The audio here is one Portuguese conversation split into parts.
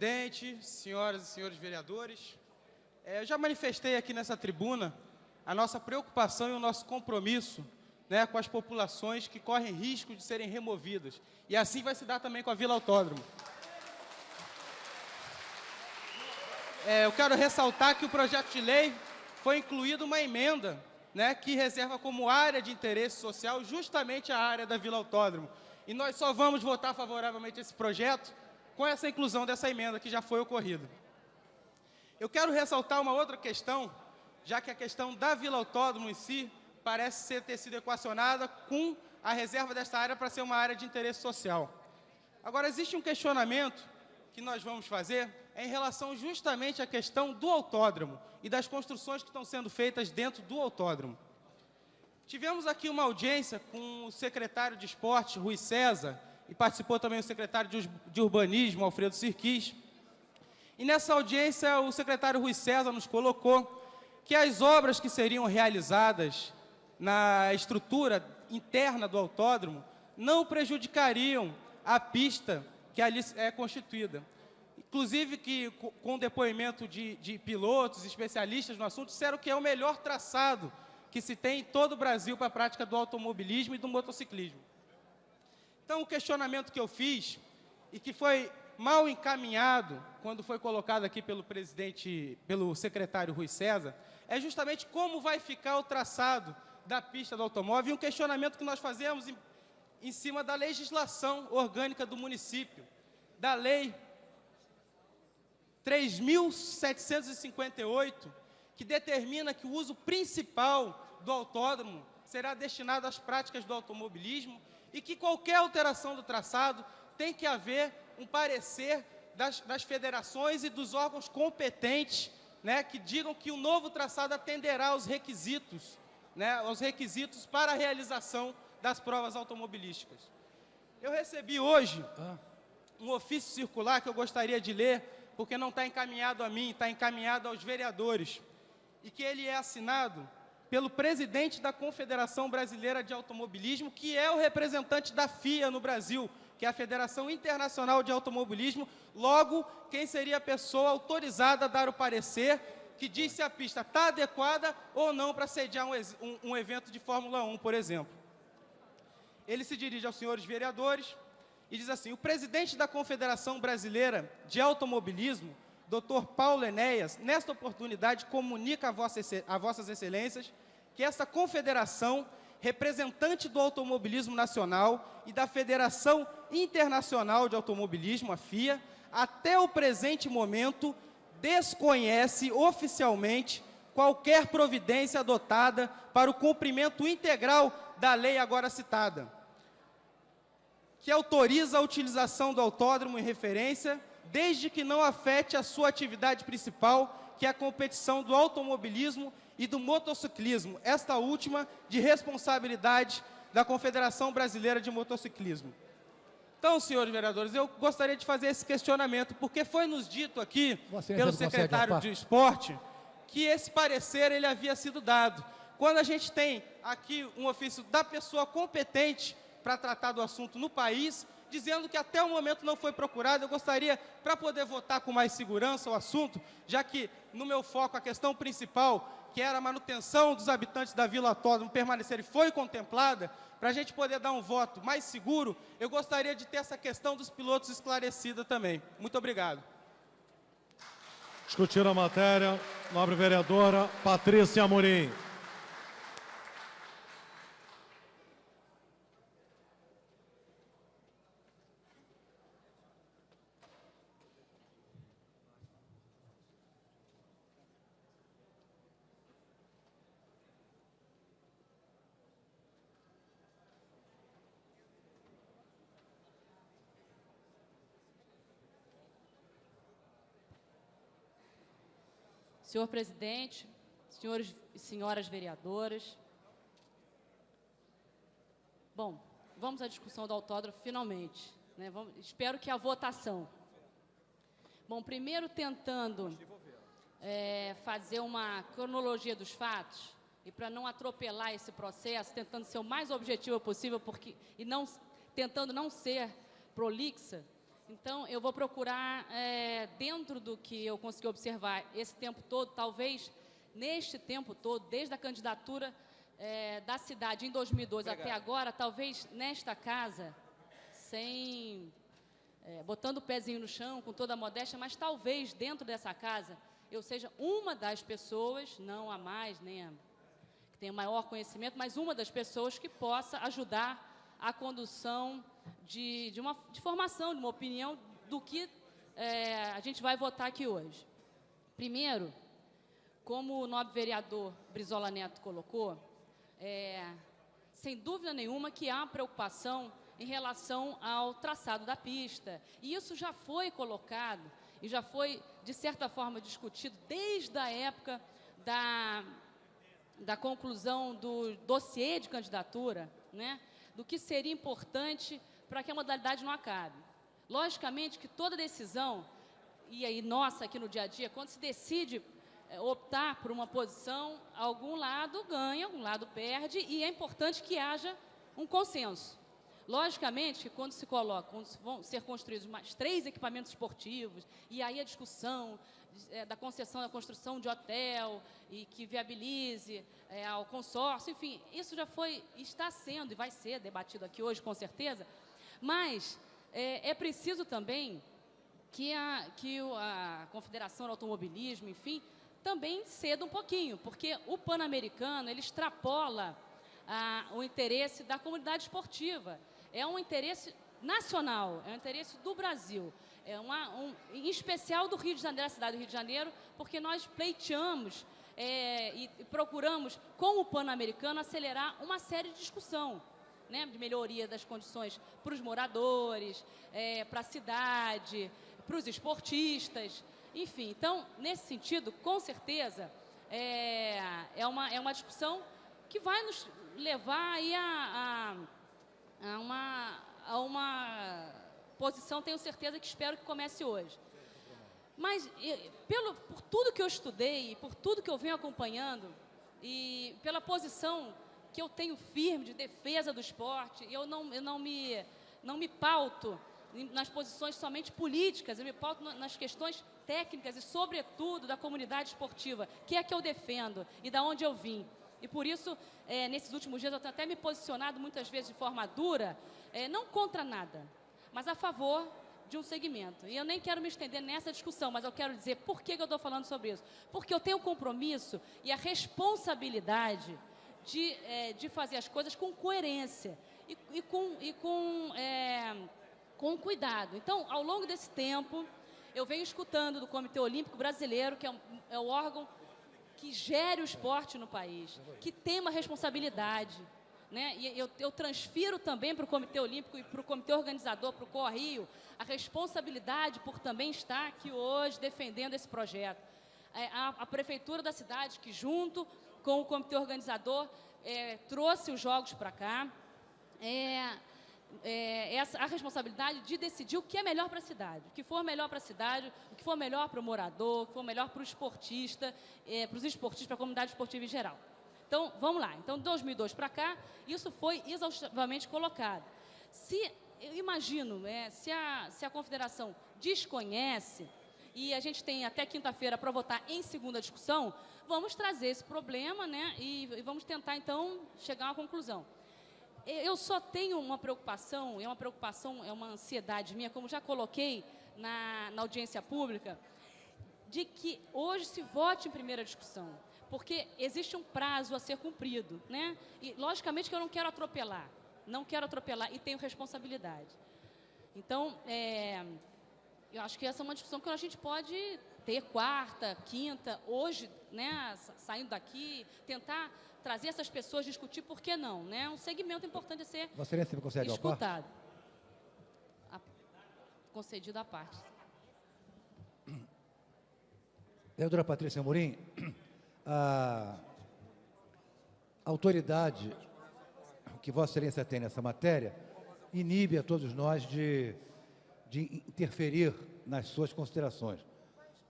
presidente, senhoras e senhores vereadores, eu já manifestei aqui nessa tribuna a nossa preocupação e o nosso compromisso, né, com as populações que correm risco de serem removidas. E assim vai se dar também com a Vila Autódromo. Eu quero ressaltar que o projeto de lei foi incluído uma emenda, né, que reserva como área de interesse social justamente a área da Vila Autódromo. E nós só vamos votar favoravelmente esse projeto com essa inclusão dessa emenda que já foi ocorrida. Eu quero ressaltar uma outra questão, já que a questão da Vila Autódromo em si parece ter sido equacionada com a reserva desta área para ser uma área de interesse social. Agora, existe um questionamento que nós vamos fazer em relação justamente à questão do autódromo e das construções que estão sendo feitas dentro do autódromo. Tivemos aqui uma audiência com o secretário de Esporte, Rui César, e participou também o secretário de Urbanismo, Alfredo Sirquis. E nessa audiência, o secretário Rui César nos colocou que as obras que seriam realizadas na estrutura interna do autódromo não prejudicariam a pista que ali é constituída. Inclusive que, com depoimento de pilotos, especialistas no assunto, disseram que é o melhor traçado que se tem em todo o Brasil para a prática do automobilismo e do motociclismo. Então, o questionamento que eu fiz, e que foi mal encaminhado quando foi colocado aqui pelo secretário Rui César, é justamente como vai ficar o traçado da pista do automóvel, e um questionamento que nós fazemos em cima da legislação orgânica do município, da Lei 3.758, que determina que o uso principal do autódromo será destinado às práticas do automobilismo e que qualquer alteração do traçado tem que haver um parecer das federações e dos órgãos competentes, né, que digam que o novo traçado atenderá aos requisitos, né, aos requisitos para a realização das provas automobilísticas. Eu recebi hoje um ofício circular que eu gostaria de ler, porque não está encaminhado a mim, está encaminhado aos vereadores, e que ele é assinado pelo presidente da Confederação Brasileira de Automobilismo, que é o representante da FIA no Brasil, que é a Federação Internacional de Automobilismo, logo, quem seria a pessoa autorizada a dar o parecer que diz se a pista está adequada ou não para sediar um evento de Fórmula 1, por exemplo. Ele se dirige aos senhores vereadores e diz assim: o presidente da Confederação Brasileira de Automobilismo, Dr. Paulo Enéas, nesta oportunidade comunica a vossas excelências que essa confederação, representante do automobilismo nacional e da Federação Internacional de Automobilismo, a FIA, até o presente momento, desconhece oficialmente qualquer providência adotada para o cumprimento integral da lei agora citada, que autoriza a utilização do autódromo em referência, desde que não afete a sua atividade principal, que é a competição do automobilismo e do motociclismo, esta última de responsabilidade da Confederação Brasileira de Motociclismo. Então, senhores vereadores, eu gostaria de fazer esse questionamento, porque foi nos dito aqui pelo secretário de Esporte que esse parecer ele havia sido dado. Quando a gente tem aqui um ofício da pessoa competente para tratar do assunto no país, dizendo que até o momento não foi procurado, eu gostaria, para poder votar com mais segurança o assunto, já que no meu foco a questão principal, que era a manutenção dos habitantes da Vila Autódromo permanecer, foi contemplada, para a gente poder dar um voto mais seguro, eu gostaria de ter essa questão dos pilotos esclarecida também. Muito obrigado. Discutir a matéria, nobre vereadora Patrícia Amorim. Senhor presidente, senhores e senhoras vereadoras. Bom, vamos à discussão do autódromo finalmente, né? Espero que a votação. Bom, primeiro tentando fazer uma cronologia dos fatos, e para não atropelar esse processo, tentando ser o mais objetiva possível, tentando não ser prolixa, Então, eu vou procurar, dentro do que eu consegui observar esse tempo todo, talvez neste tempo todo, desde a candidatura da cidade em 2002 até agora, talvez nesta casa, sem botando o pezinho no chão, com toda a modéstia, mas talvez dentro dessa casa eu seja uma das pessoas, não a mais, nem a que tenha maior conhecimento, mas uma das pessoas que possa ajudar a condução de formação, de uma opinião do que a gente vai votar aqui hoje. Primeiro, como o nobre vereador Brizola Neto colocou, sem dúvida nenhuma que há preocupação em relação ao traçado da pista. E isso já foi colocado e já foi, de certa forma, discutido desde a época da conclusão do dossiê de candidatura, né, do que seria importante para que a modalidade não acabe. Logicamente que toda decisão, e aí nossa aqui no dia a dia, quando se decide optar por uma posição, algum lado ganha, algum lado perde, e é importante que haja um consenso. Logicamente que quando vão ser construídos mais 3 equipamentos esportivos, e aí a discussão da concessão da construção de hotel, e que viabilize ao consórcio, enfim, isso já está sendo e vai ser debatido aqui hoje, com certeza, mas é preciso também que a Confederação do Automobilismo, enfim, também ceda um pouquinho, porque o Pan-Americano, ele extrapola o interesse da comunidade esportiva. É um interesse nacional, é um interesse do Brasil, em especial do Rio de Janeiro, da cidade do Rio de Janeiro, porque nós pleiteamos e procuramos, com o Pan-Americano, acelerar uma série de discussão, né, de melhoria das condições para os moradores, para a cidade, para os esportistas, enfim. Então, nesse sentido, com certeza, é uma discussão que vai nos levar aí a uma posição, tenho certeza que espero que comece hoje. Mas, por tudo que eu estudei, por tudo que eu venho acompanhando, e pela posição que eu tenho firme de defesa do esporte, eu não me pauto nas posições somente políticas, eu me pauto nas questões técnicas e, sobretudo, da comunidade esportiva, que é a que eu defendo e da onde eu vim. E por isso, nesses últimos dias, eu tenho até me posicionado muitas vezes de forma dura, não contra nada, mas a favor de um segmento. E eu nem quero me estender nessa discussão, mas eu quero dizer por que eu estou falando sobre isso. Porque eu tenho o compromisso e a responsabilidade de fazer as coisas com coerência e com cuidado. Então, ao longo desse tempo, eu venho escutando do Comitê Olímpico Brasileiro, que é o órgão que gere o esporte no país, que tem uma responsabilidade, né? E eu transfiro também para o Comitê Olímpico e para o Comitê Organizador, para o Correio, a responsabilidade por também estar aqui hoje defendendo esse projeto. A Prefeitura da cidade, que junto com o Comitê Organizador trouxe os jogos para cá, a responsabilidade de decidir o que é melhor para a cidade, o que for melhor para a cidade, o que for melhor para o morador, o que for melhor para o esportista, para os esportistas, para a comunidade esportiva em geral. Então, vamos lá. Então, de 2002 para cá, isso foi exaustivamente colocado. Eu imagino, se a Confederação desconhece, e a gente tem até quinta-feira para votar em segunda discussão, vamos trazer esse problema, né, e vamos tentar, então, chegar a uma conclusão. Eu só tenho uma preocupação, é uma ansiedade minha, como já coloquei na audiência pública, de que hoje se vote em primeira discussão, porque existe um prazo a ser cumprido, né? E, logicamente, que eu não quero atropelar e tenho responsabilidade. Então, eu acho que essa é uma discussão que a gente pode ter quarta, quinta, hoje, né, saindo daqui, tentar trazer essas pessoas, discutir por que não, né? Um segmento importante a ser Vossa Excelência me concede escutado. Concedido à parte. Vereadora Patrícia Amorim, a autoridade que Vossa Excelência tem nessa matéria inibe a todos nós de interferir nas suas considerações.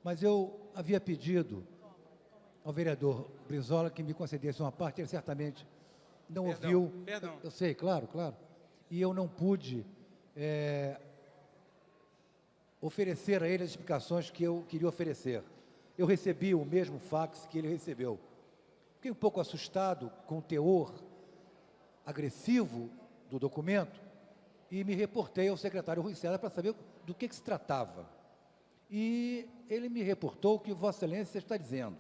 Mas eu havia pedido ao vereador Brizola que me concedesse uma parte, ele certamente não ouviu. Perdão. Eu sei, claro. E eu não pude oferecer a ele as explicações que eu queria oferecer. Eu recebi o mesmo fax que ele recebeu. Fiquei um pouco assustado com o teor agressivo do documento e me reportei ao secretário Rui César para saber do que se tratava. E ele me reportou o que Vossa Excelência está dizendo.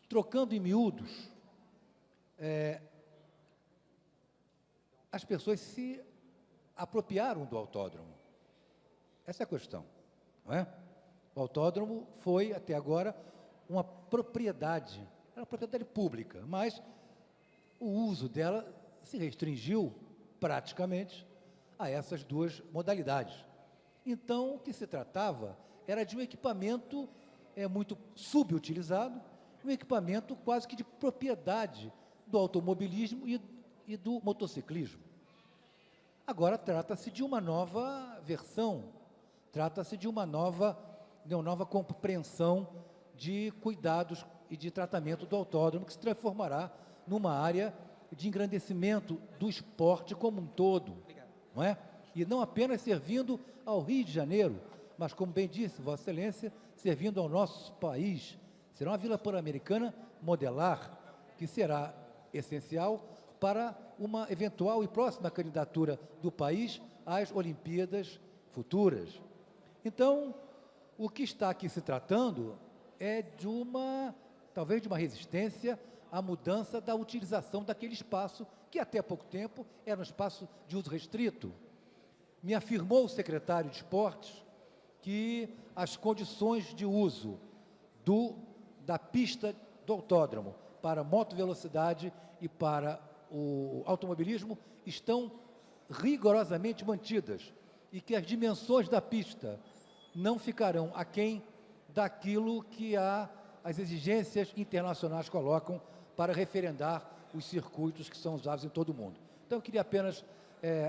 Trocando em miúdos, as pessoas se apropriaram do autódromo. Essa é a questão, não é? O autódromo foi, até agora, uma propriedade, era uma propriedade pública, mas o uso dela se restringiu praticamente a essas duas modalidades. Então, o que se tratava era de um equipamento muito subutilizado, um equipamento quase que de propriedade do automobilismo e do motociclismo. Agora, trata-se de uma nova versão, trata-se de uma nova compreensão de cuidados e de tratamento do autódromo, que se transformará numa área de engrandecimento do esporte como um todo, não é? E não apenas servindo ao Rio de Janeiro, mas, como bem disse Vossa Excelência, servindo ao nosso país. Será uma Vila Pan-Americana modelar, que será essencial para uma eventual e próxima candidatura do país às Olimpíadas futuras. Então, o que está aqui se tratando é talvez de uma resistência à mudança da utilização daquele espaço, que até pouco tempo era um espaço de uso restrito. Me afirmou o secretário de Esportes que as condições de uso da pista do autódromo para motovelocidade e para o automobilismo estão rigorosamente mantidas e que as dimensões da pista não ficarão aquém daquilo que as exigências internacionais colocam para referendar os circuitos que são usados em todo o mundo. Então, eu queria apenas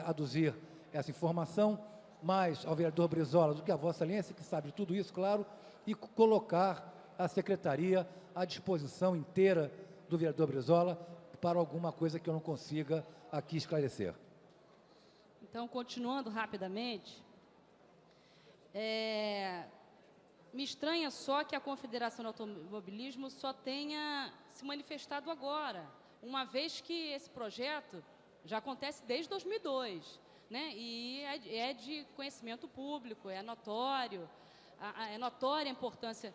aduzir essa informação, mais ao vereador Brizola do que a Vossa Excelência, que sabe de tudo isso, claro, e colocar a Secretaria à disposição inteira do vereador Brizola para alguma coisa que eu não consiga aqui esclarecer. Então, continuando rapidamente, me estranha só que a Confederação do Automobilismo só tenha se manifestado agora, uma vez que esse projeto já acontece desde 2002, né? E é de conhecimento público, é notória a importância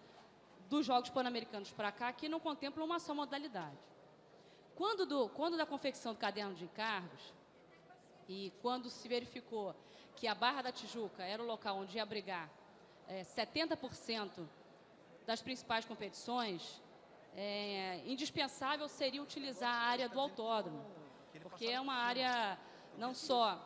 dos Jogos Pan-Americanos para cá, que não contemplam uma só modalidade. Quando da confecção do caderno de encargos, e quando se verificou que a Barra da Tijuca era o local onde ia abrigar 70% das principais competições, indispensável seria utilizar a área do autódromo, porque é uma área não só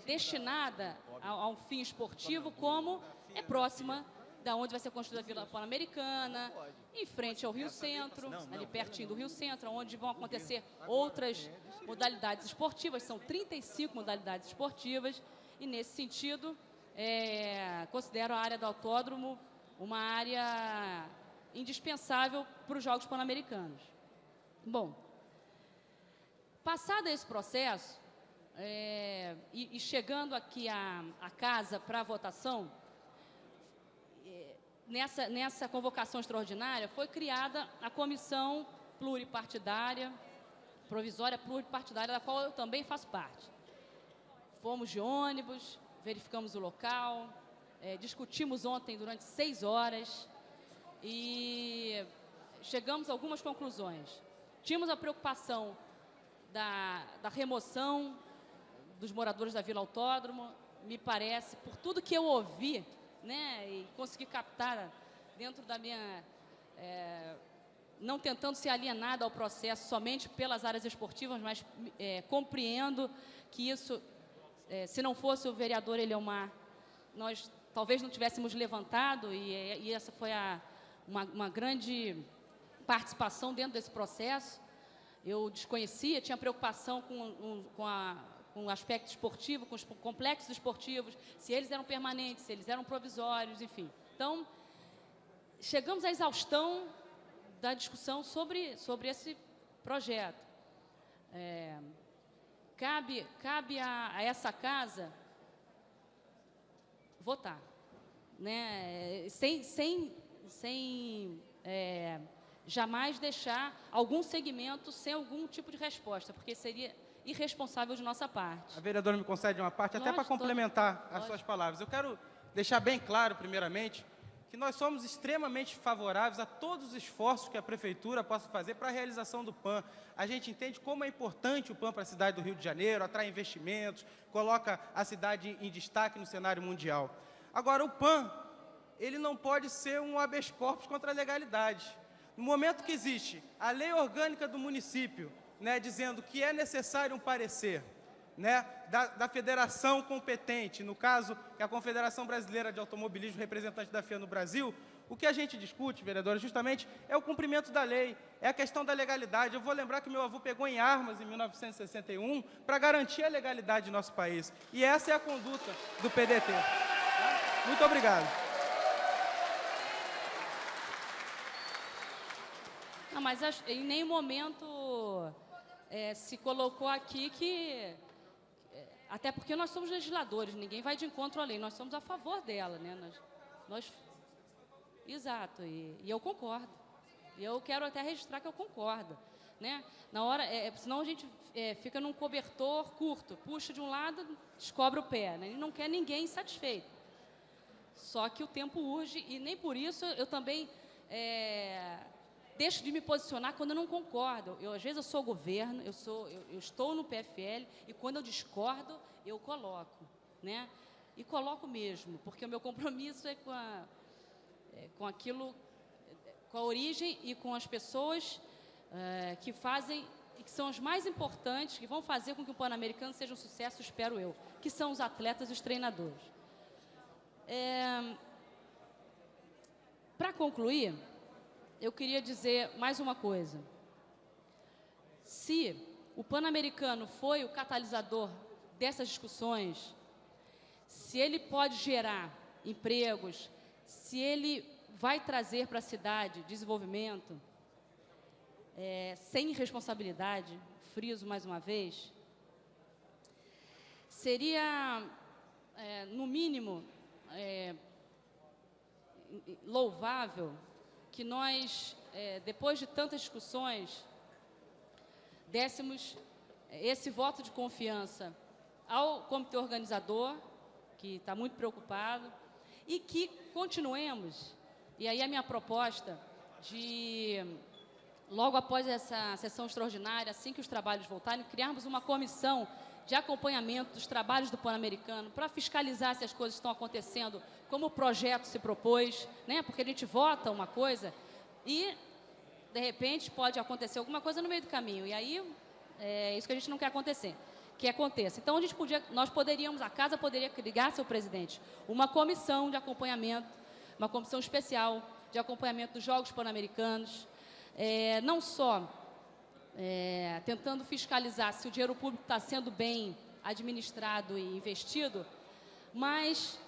destinada a um fim esportivo, como é próxima da onde vai ser construída a Vila Pan-Americana, em frente ao Rio Centro, ali pertinho do Rio Centro, onde vão acontecer outras modalidades esportivas, são 35 modalidades esportivas, e nesse sentido, considero a área do autódromo uma área indispensável para os Jogos Pan-Americanos. Bom, passado esse processo, e chegando aqui à casa para a votação, nessa convocação extraordinária foi criada a comissão provisória pluripartidária, da qual eu também faço parte. Fomos de ônibus, verificamos o local, discutimos ontem durante 6 horas e chegamos a algumas conclusões. Tínhamos a preocupação da remoção dos moradores da Vila Autódromo, me parece, por tudo que eu ouvi, né, e consegui captar dentro da minha... não tentando ser alienada ao processo somente pelas áreas esportivas, mas compreendo que isso, se não fosse o vereador Eliomar, nós talvez não tivéssemos levantado, e essa foi uma grande participação dentro desse processo. Eu desconhecia, tinha preocupação com o aspecto esportivo, com os complexos esportivos, se eles eram permanentes, se eles eram provisórios, enfim. Então, chegamos à exaustão da discussão sobre esse projeto. Cabe a essa casa votar. né, jamais deixar algum segmento sem algum tipo de resposta, porque seria irresponsável de nossa parte. A vereadora me concede uma parte, até para complementar as suas palavras. Eu quero deixar bem claro, primeiramente, que nós somos extremamente favoráveis a todos os esforços que a Prefeitura possa fazer para a realização do PAN. A gente entende como é importante o PAN para a cidade do Rio de Janeiro, atrai investimentos, coloca a cidade em destaque no cenário mundial. Agora, o PAN, ele não pode ser um habeas corpus contra a legalidade. No momento que existe a lei orgânica do município, né, dizendo que é necessário um parecer, né, da federação competente, no caso, que é a Confederação Brasileira de Automobilismo, representante da FIA no Brasil, o que a gente discute, vereadora, justamente é o cumprimento da lei, é a questão da legalidade. Eu vou lembrar que meu avô pegou em armas em 1961 para garantir a legalidade do nosso país. E essa é a conduta do PDT. Tá? Muito obrigado. Não, mas em nenhum momento se colocou aqui que... Até porque nós somos legisladores, ninguém vai de encontro à lei, nós somos a favor dela, né? Exato, e eu concordo. E eu quero até registrar que eu concordo, né? Na hora, senão a gente fica num cobertor curto, puxa de um lado, descobre o pé, né? E não quer ninguém satisfeito. Só que o tempo urge e nem por isso eu também deixo de me posicionar quando eu não concordo. Às vezes eu sou governo, eu estou no PFL e quando eu discordo, eu coloco, né? E coloco mesmo, porque o meu compromisso é com aquilo, com a origem e com as pessoas que fazem e que são as mais importantes, que vão fazer com que o Pan-Americano seja um sucesso, espero eu, que são os atletas e os treinadores. Para concluir, eu queria dizer mais uma coisa. Se o Pan-Americano foi o catalisador dessas discussões, se ele pode gerar empregos, se ele vai trazer para a cidade desenvolvimento, sem irresponsabilidade, friso mais uma vez, seria, no mínimo, louvável que nós, depois de tantas discussões, dessemos esse voto de confiança ao comitê organizador, que está muito preocupado, e que continuemos, e aí a minha proposta de, logo após essa sessão extraordinária, assim que os trabalhos voltarem, criarmos uma comissão de acompanhamento dos trabalhos do Pan-Americano para fiscalizar se as coisas estão acontecendo como o projeto se propôs, né? Porque a gente vota uma coisa e, de repente, pode acontecer alguma coisa no meio do caminho. E aí, é isso que a gente não quer que aconteça. Então, nós poderíamos, a Casa poderia ligar, seu presidente, uma comissão de acompanhamento, uma comissão especial de acompanhamento dos Jogos Pan-Americanos, não só tentando fiscalizar se o dinheiro público está sendo bem administrado e investido, mas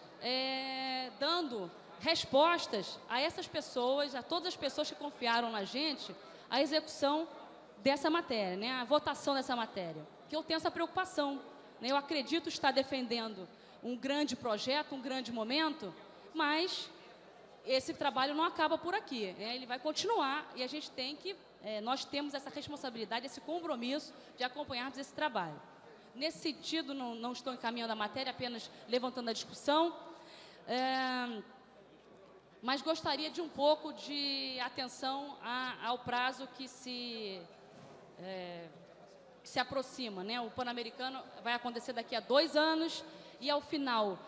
dando respostas a essas pessoas, a todas as pessoas que confiaram na gente, a execução dessa matéria, né, a votação dessa matéria. Que eu tenho essa preocupação, né, eu acredito estar defendendo um grande projeto, um grande momento, mas esse trabalho não acaba por aqui, né, ele vai continuar e a gente tem que, nós temos essa responsabilidade, esse compromisso de acompanharmos esse trabalho. Nesse sentido, não estou encaminhando a matéria, apenas levantando a discussão, mas gostaria de um pouco de atenção ao prazo que se aproxima, né? O Pan-Americano vai acontecer daqui a 2 anos e, ao final,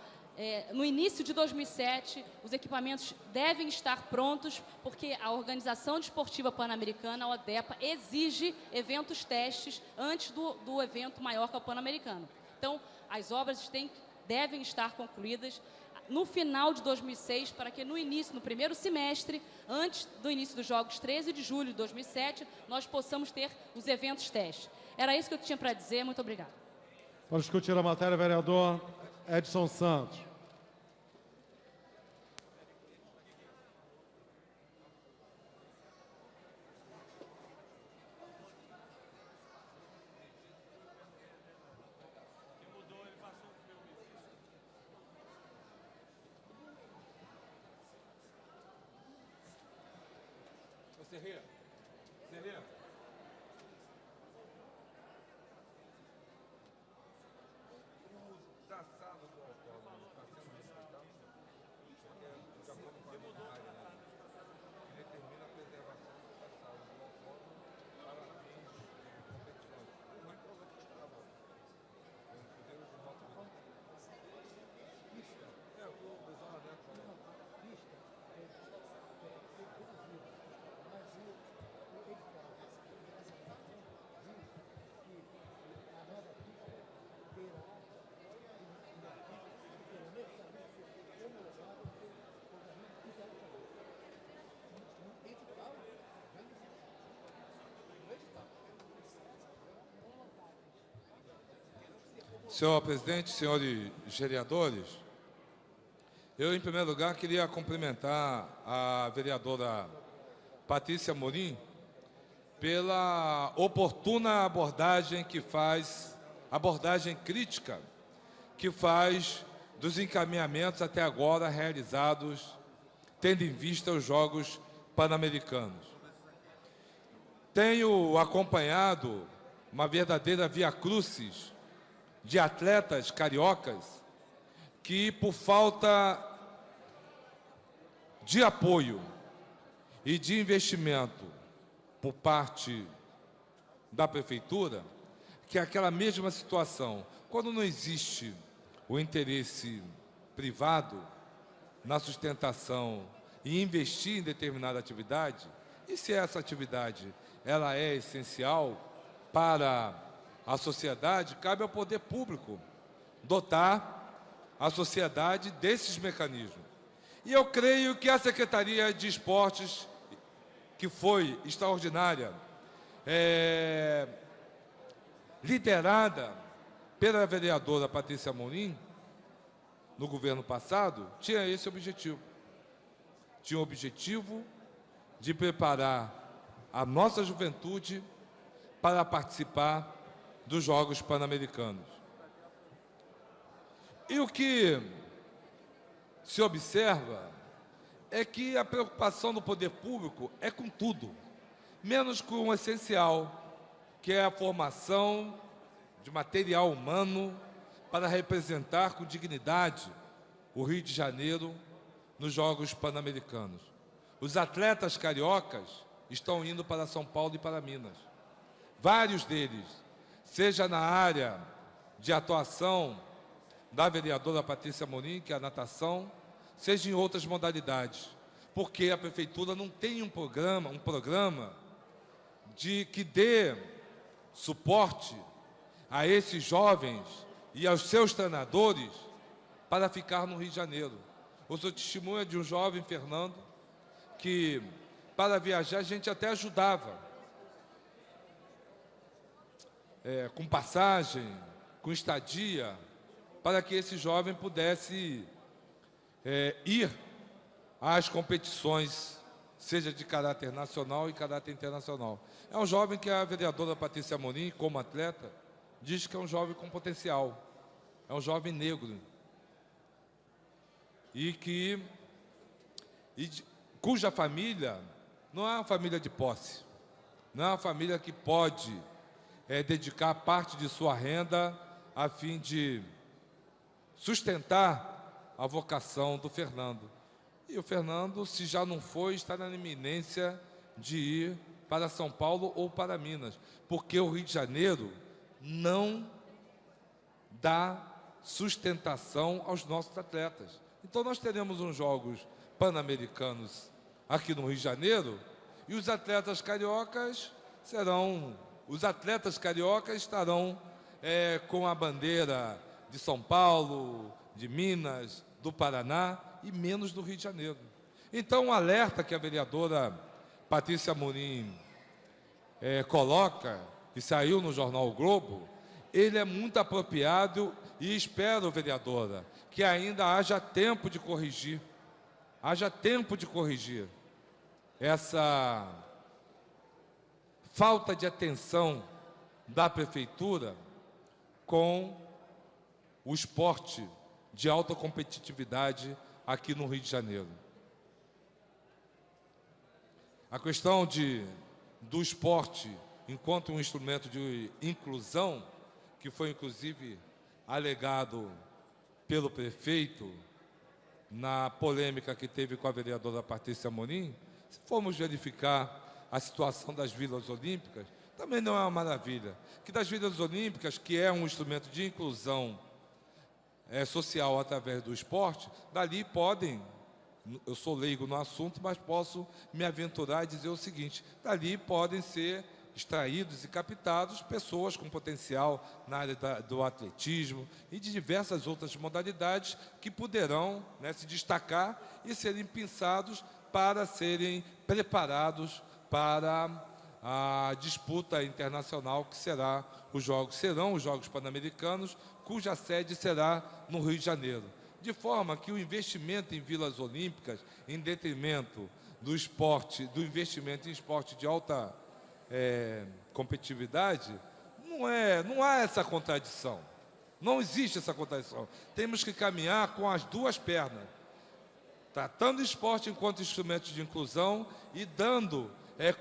no início de 2007, os equipamentos devem estar prontos, porque a Organização Desportiva Pan-Americana, a ODEPA, exige eventos testes antes do evento maior que é o Pan-Americano. Então, as obras devem estar concluídas no final de 2006, para que no primeiro semestre, antes do início dos Jogos, 13 de julho de 2007, nós possamos ter os eventos testes. Era isso que eu tinha para dizer. Muito obrigada. Para discutir a matéria, vereador Edson Santos. Senhor presidente, senhores vereadores, eu, em primeiro lugar, queria cumprimentar a vereadora Patrícia Amorim pela oportuna abordagem crítica que faz dos encaminhamentos até agora realizados, tendo em vista os Jogos Pan-Americanos. Tenho acompanhado uma verdadeira via crucis de atletas cariocas que, por falta de apoio e de investimento por parte da prefeitura, que é aquela mesma situação, quando não existe o interesse privado na sustentação e investir em determinada atividade, e se essa atividade ela é essencial para a sociedade, cabe ao poder público dotar a sociedade desses mecanismos. E eu creio que a Secretaria de Esportes, que foi extraordinária, liderada pela vereadora Patrícia Amorim, no governo passado, tinha esse objetivo. Tinha o objetivo de preparar a nossa juventude para participar dos Jogos Pan-Americanos. E o que se observa é que a preocupação do poder público é com tudo, menos com o essencial, que é a formação de material humano para representar com dignidade o Rio de Janeiro nos Jogos Pan-Americanos. Os atletas cariocas estão indo para São Paulo e para Minas. Vários deles, seja na área de atuação da vereadora Patrícia Amorim, que é a natação, seja em outras modalidades, porque a prefeitura não tem um programa que dê suporte a esses jovens e aos seus treinadores para ficar no Rio de Janeiro. Eu sou testemunha de um jovem, Fernando, que para viajar a gente até ajudava, com passagem, com estadia, para que esse jovem pudesse ir às competições, seja de caráter nacional e caráter internacional. É um jovem que a vereadora Patrícia Amorim, como atleta, diz que é um jovem com potencial, é um jovem negro, cuja família não é uma família de posse, não é uma família que pode dedicar parte de sua renda a fim de sustentar a vocação do Fernando. E o Fernando, se já não foi, está na iminência de ir para São Paulo ou para Minas, porque o Rio de Janeiro não dá sustentação aos nossos atletas. Então nós teremos uns Jogos Pan-Americanos aqui no Rio de Janeiro e os atletas cariocas estarão com a bandeira de São Paulo, de Minas, do Paraná e menos do Rio de Janeiro. Então, o alerta que a vereadora Patrícia Amorim coloca, e saiu no jornal O Globo, ele é muito apropriado e espero, vereadora, que ainda haja tempo de corrigir, essa falta de atenção da prefeitura com o esporte de alta competitividade aqui no Rio de Janeiro. a questão do esporte enquanto um instrumento de inclusão, que foi inclusive alegado pelo prefeito na polêmica que teve com a vereadora Patrícia Amorim. Se formos verificar a situação das Vilas Olímpicas, também não é uma maravilha. Que das Vilas Olímpicas, que é um instrumento de inclusão social através do esporte, dali podem, eu sou leigo no assunto, mas posso me aventurar e dizer o seguinte, dali podem ser extraídos e captados pessoas com potencial na área do atletismo e de diversas outras modalidades que poderão, né, se destacar e serem pensados para serem preparados para a disputa internacional que serão os Jogos Pan-Americanos, cuja sede será no Rio de Janeiro. De forma que o investimento em Vilas Olímpicas, em detrimento do esporte, do investimento em esporte de alta competitividade, não há essa contradição. Não existe essa contradição. Temos que caminhar com as duas pernas, tratando o esporte enquanto instrumento de inclusão e dando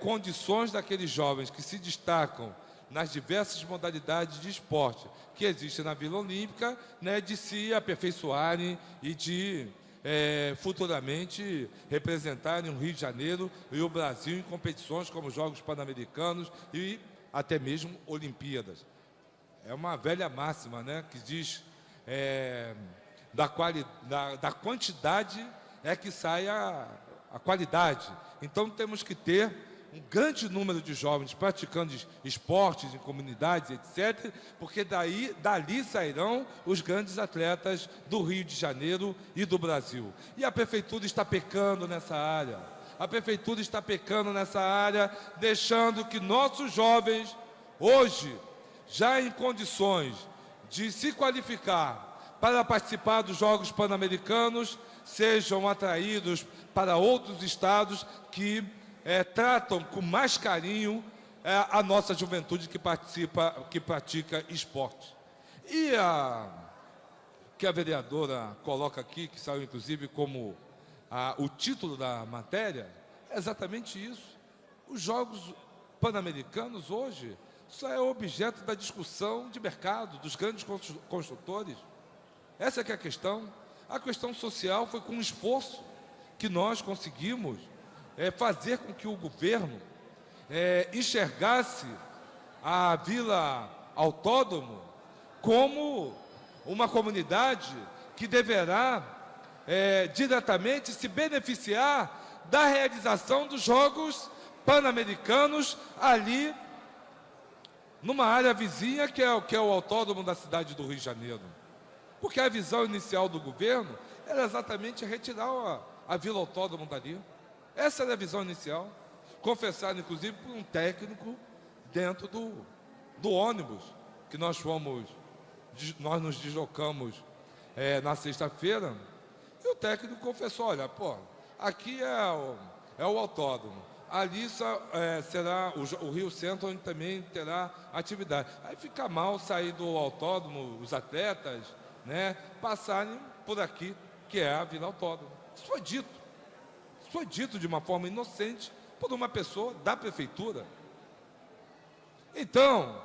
condições daqueles jovens que se destacam nas diversas modalidades de esporte que existem na Vila Olímpica, né, de se aperfeiçoarem e de futuramente representarem o Rio de Janeiro e o Brasil em competições como Jogos Pan-Americanos e até mesmo Olimpíadas. É uma velha máxima, né, que diz da quantidade é que sai a qualidade. Então temos que ter um grande número de jovens praticando esportes em comunidades, etc., porque dali sairão os grandes atletas do Rio de Janeiro e do Brasil. E a Prefeitura está pecando nessa área. A Prefeitura está pecando nessa área, deixando que nossos jovens, hoje, já em condições de se qualificar para participar dos Jogos Pan-Americanos, sejam atraídos para outros estados que tratam com mais carinho a nossa juventude que pratica esporte. E que a vereadora coloca aqui, que saiu inclusive como o título da matéria, é exatamente isso. Os Jogos Pan-Americanos hoje só é objeto da discussão de mercado, dos grandes construtores. Essa é que é a questão. A questão social foi com um esforço que nós conseguimos fazer com que o governo enxergasse a Vila Autódromo como uma comunidade que deverá diretamente se beneficiar da realização dos Jogos Pan-Americanos ali numa área vizinha que é o autódromo da cidade do Rio de Janeiro. Porque a visão inicial do governo era exatamente retirar a Vila Autódromo dali. Essa era a visão inicial, confessada inclusive por um técnico dentro do ônibus que nós nos deslocamos na sexta-feira, e o técnico confessou, olha, aqui é o autódromo, ali será o Rio Centro, onde também terá atividade. Aí fica mal sair do autódromo, os atletas, né, passarem por aqui, que é a Vila Autódromo. Isso foi dito de uma forma inocente por uma pessoa da prefeitura. Então,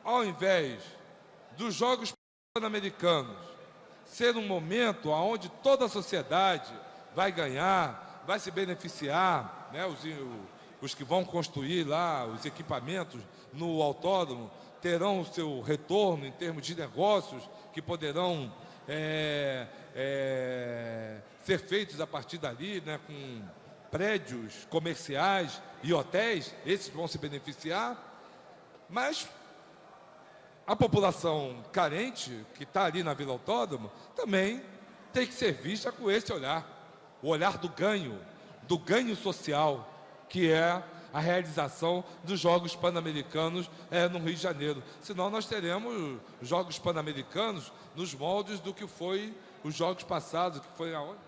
ao invés dos Jogos Pan-Americanos ser um momento onde toda a sociedade vai ganhar, vai se beneficiar, né, os que vão construir lá os equipamentos no autódromo terão o seu retorno em termos de negócios que poderão ser feitos a partir dali, né, com prédios comerciais e hotéis, esses vão se beneficiar, mas a população carente, que está ali na Vila Autódromo, também tem que ser vista com esse olhar, o olhar do ganho social, que é a realização dos Jogos Pan-Americanos no Rio de Janeiro. Senão nós teremos Jogos Pan-Americanos nos moldes do que foi os Jogos passados, que foi aonde?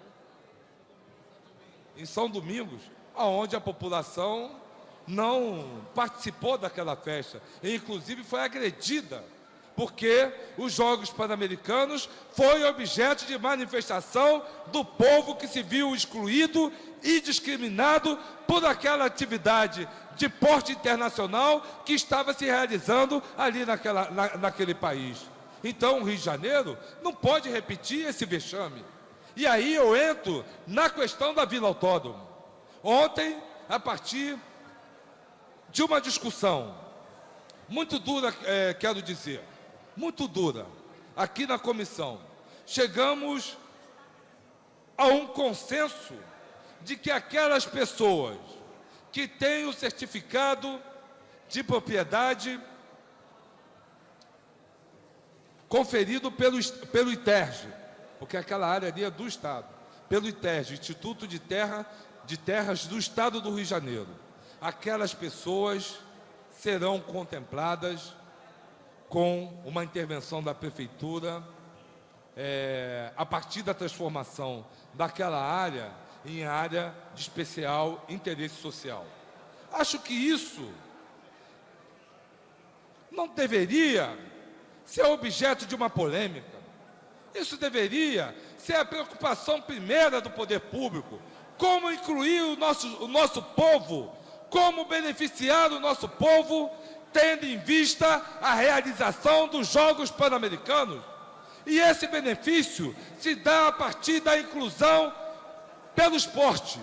Em São Domingos, aonde a população não participou daquela festa, e inclusive foi agredida porque os Jogos Pan-Americanos foi objeto de manifestação do povo que se viu excluído e discriminado por aquela atividade de porte internacional que estava se realizando ali naquele país. Então, o Rio de Janeiro não pode repetir esse vexame. E aí eu entro na questão da Vila Autódromo. Ontem, a partir de uma discussão muito dura, quero dizer, muito dura, aqui na comissão, chegamos a um consenso de que aquelas pessoas que têm o certificado de propriedade conferido pelo ITERJ, porque aquela área ali é do Estado, pelo ITERJ, Instituto de Terras do Estado do Rio de Janeiro, aquelas pessoas serão contempladas com uma intervenção da Prefeitura a partir da transformação daquela área em área de especial interesse social. Acho que isso não deveria ser objeto de uma polêmica. Isso deveria ser a preocupação primeira do poder público. Como incluir o nosso povo, como beneficiar o nosso povo, tendo em vista a realização dos Jogos Pan-Americanos. E esse benefício se dá a partir da inclusão pelo esporte.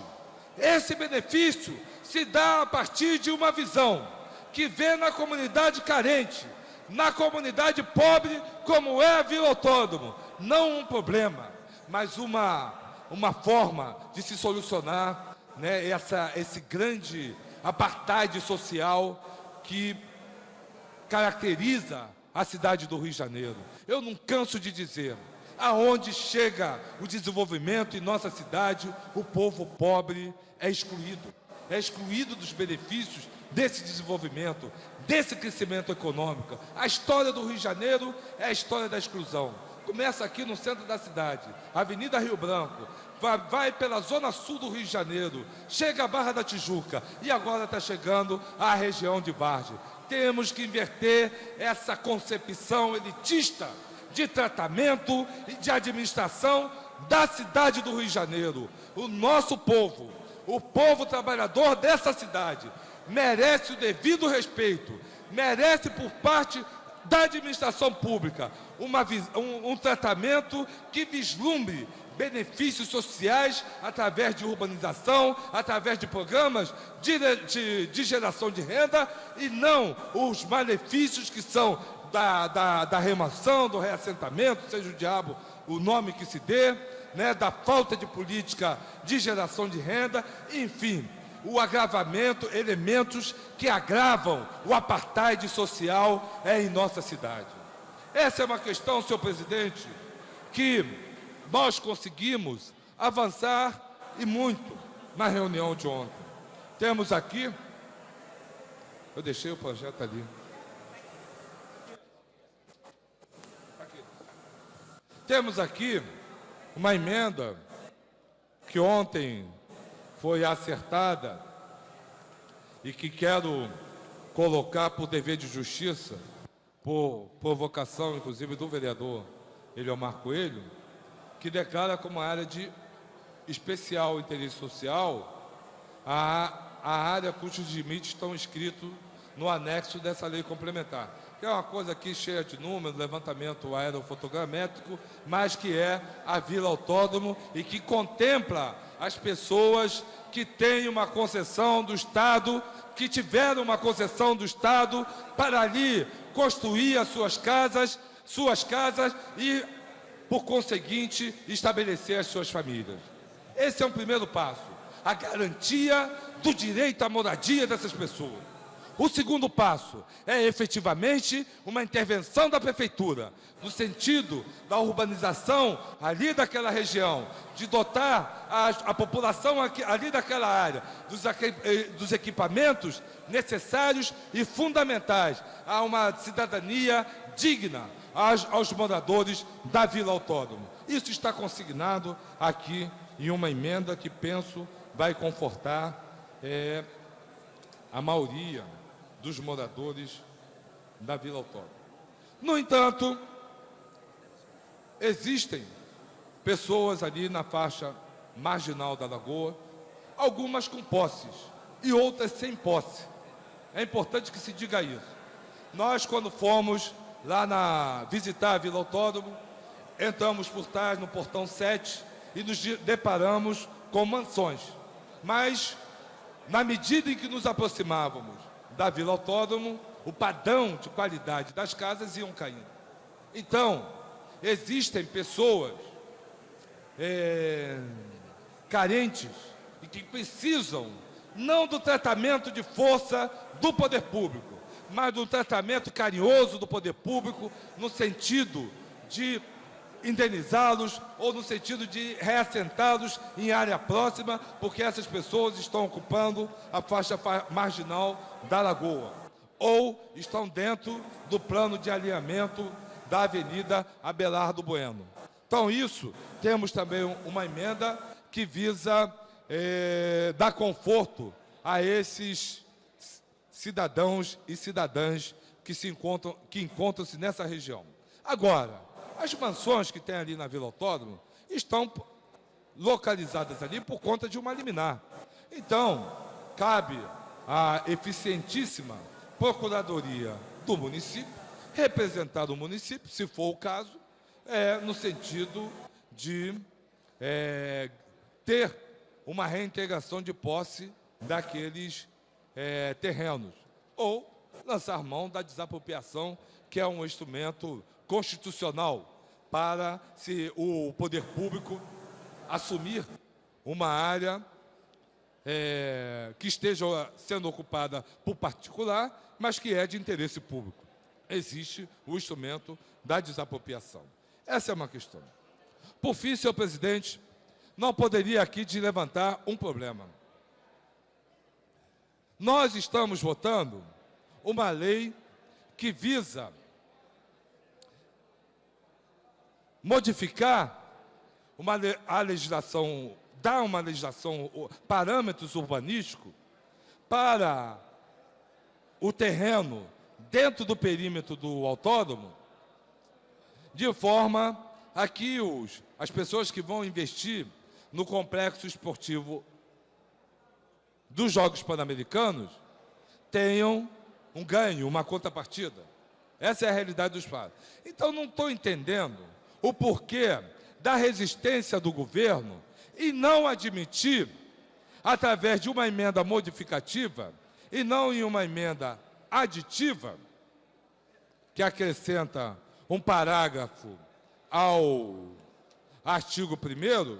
Esse benefício se dá a partir de uma visão que vê na comunidade carente, na comunidade pobre, como é a Vila Autódromo, não um problema, mas uma forma de se solucionar, né, esse grande apartheid social que caracteriza a cidade do Rio de Janeiro. Eu não canso de dizer, aonde chega o desenvolvimento em nossa cidade, o povo pobre é excluído dos benefícios desse desenvolvimento, desse crescimento econômico. A história do Rio de Janeiro é a história da exclusão. Começa aqui no centro da cidade, Avenida Rio Branco, vai pela zona sul do Rio de Janeiro, chega à Barra da Tijuca e agora está chegando à região de Vargem. Temos que inverter essa concepção elitista de tratamento e de administração da cidade do Rio de Janeiro. O nosso povo, o povo trabalhador dessa cidade, merece o devido respeito, merece por parte da administração pública um tratamento que vislumbre benefícios sociais através de urbanização, através de programas de geração de renda e não os malefícios que são da remoção, do reassentamento, seja o diabo o nome que se dê, né, da falta de política de geração de renda, enfim, o agravamento, elementos que agravam o apartheid social em nossa cidade. Essa é uma questão, senhor presidente, que nós conseguimos avançar e muito na reunião de ontem. Temos aqui, eu deixei o projeto ali. Temos aqui uma emenda que ontem foi acertada e que quero colocar por dever de justiça, por provocação, inclusive, do vereador Eliomar Coelho, que declara como área de especial interesse social a área cujos limites estão inscritos no anexo dessa lei complementar, que é uma coisa aqui cheia de números, levantamento aerofotogramétrico, mas que é a Vila Autódromo e que contempla as pessoas que têm uma concessão do Estado, que tiveram uma concessão do Estado para ali construir as suas casas e, por conseguinte, estabelecer as suas famílias. Esse é um primeiro passo, a garantia do direito à moradia dessas pessoas. O segundo passo é efetivamente uma intervenção da Prefeitura, no sentido da urbanização ali daquela região, de dotar a população ali daquela área dos equipamentos necessários e fundamentais a uma cidadania digna aos moradores da Vila Autódromo. Isso está consignado aqui em uma emenda que penso vai confortar a maioria dos moradores da Vila Autódromo. No entanto, existem pessoas ali na faixa marginal da Lagoa, algumas com posses e outras sem posse. É importante que se diga isso. Nós, quando fomos lá visitar a Vila Autódromo, entramos por trás no portão 7 e nos deparamos com mansões. Mas, na medida em que nos aproximávamos da Vila Autódromo, o padrão de qualidade das casas iam caindo. Então, existem pessoas carentes e que precisam não do tratamento de força do poder público, mas do tratamento carinhoso do poder público no sentido de indenizá-los ou no sentido de reassentá-los em área próxima, porque essas pessoas estão ocupando a faixa marginal da Lagoa ou estão dentro do plano de alinhamento da Avenida Abelardo Bueno. Então, isso, temos também uma emenda que visa dar conforto a esses cidadãos e cidadãs que encontram-se nessa região. Agora, as mansões que tem ali na Vila Autódromo estão localizadas ali por conta de uma liminar. Então, cabe à eficientíssima Procuradoria do município representar o município, se for o caso, no sentido de ter uma reintegração de posse daqueles terrenos, ou lançar mão da desapropriação, que é um instrumento constitucional para, se o poder público assumir uma área que esteja sendo ocupada por particular, mas que é de interesse público. Existe o instrumento da desapropriação. Essa é uma questão. Por fim, senhor presidente, não poderia aqui de levantar um problema. Nós estamos votando uma lei que visa modificar a legislação, dar uma legislação, parâmetros urbanísticos para o terreno dentro do perímetro do autódromo, de forma a que as pessoas que vão investir no complexo esportivo dos Jogos Pan-Americanos tenham um ganho, uma contrapartida. Essa é a realidade dos fatos. Então, não estou entendendo o porquê da resistência do governo e não admitir, através de uma emenda modificativa e não em uma emenda aditiva, que acrescenta um parágrafo ao artigo 1º,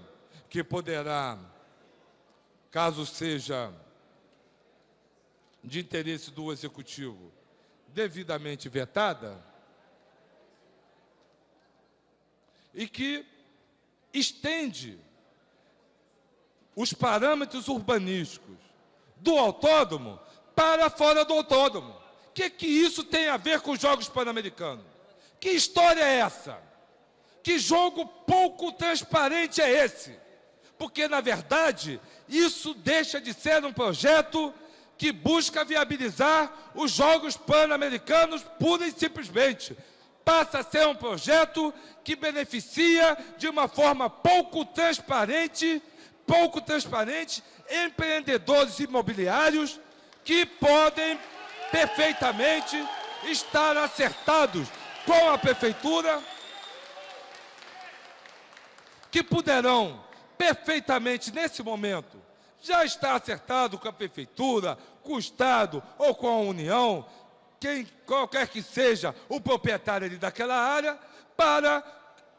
que poderá, caso seja de interesse do Executivo, devidamente vetada, e que estende os parâmetros urbanísticos do autódromo para fora do autódromo. O que isso tem a ver com os Jogos Pan-Americanos? Que história é essa? Que jogo pouco transparente é esse? Porque, na verdade, isso deixa de ser um projeto que busca viabilizar os Jogos Pan-Americanos pura e simplesmente. Passa a ser um projeto que beneficia de uma forma pouco transparente empreendedores imobiliários que podem perfeitamente estar acertados com a prefeitura, que poderão perfeitamente, nesse momento, já estar acertado com a prefeitura, com o Estado ou com a União, qualquer que seja o proprietário ali daquela área, para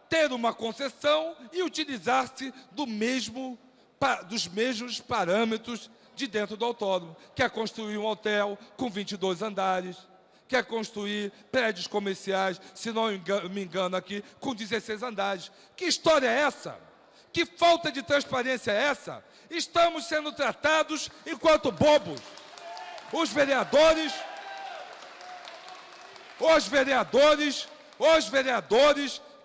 ter uma concessão e utilizar-se dos mesmos parâmetros de dentro do autódromo. Quer construir um hotel com 22 andares, quer construir prédios comerciais, se não me engano aqui, com 16 andares. Que história é essa? Que falta de transparência é essa? Estamos sendo tratados enquanto bobos. Os vereadores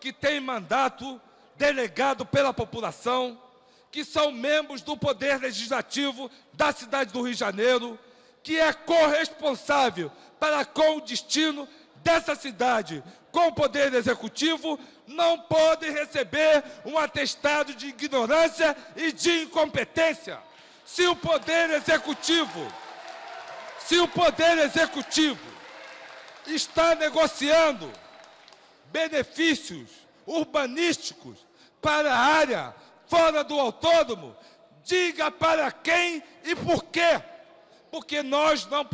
que têm mandato delegado pela população, que são membros do Poder Legislativo da cidade do Rio de Janeiro, que é corresponsável para com o destino dessa cidade com o Poder Executivo não podem receber um atestado de ignorância e de incompetência. Se o Poder Executivo está negociando benefícios urbanísticos para a área fora do autódromo, diga para quem e por quê. Porque nós não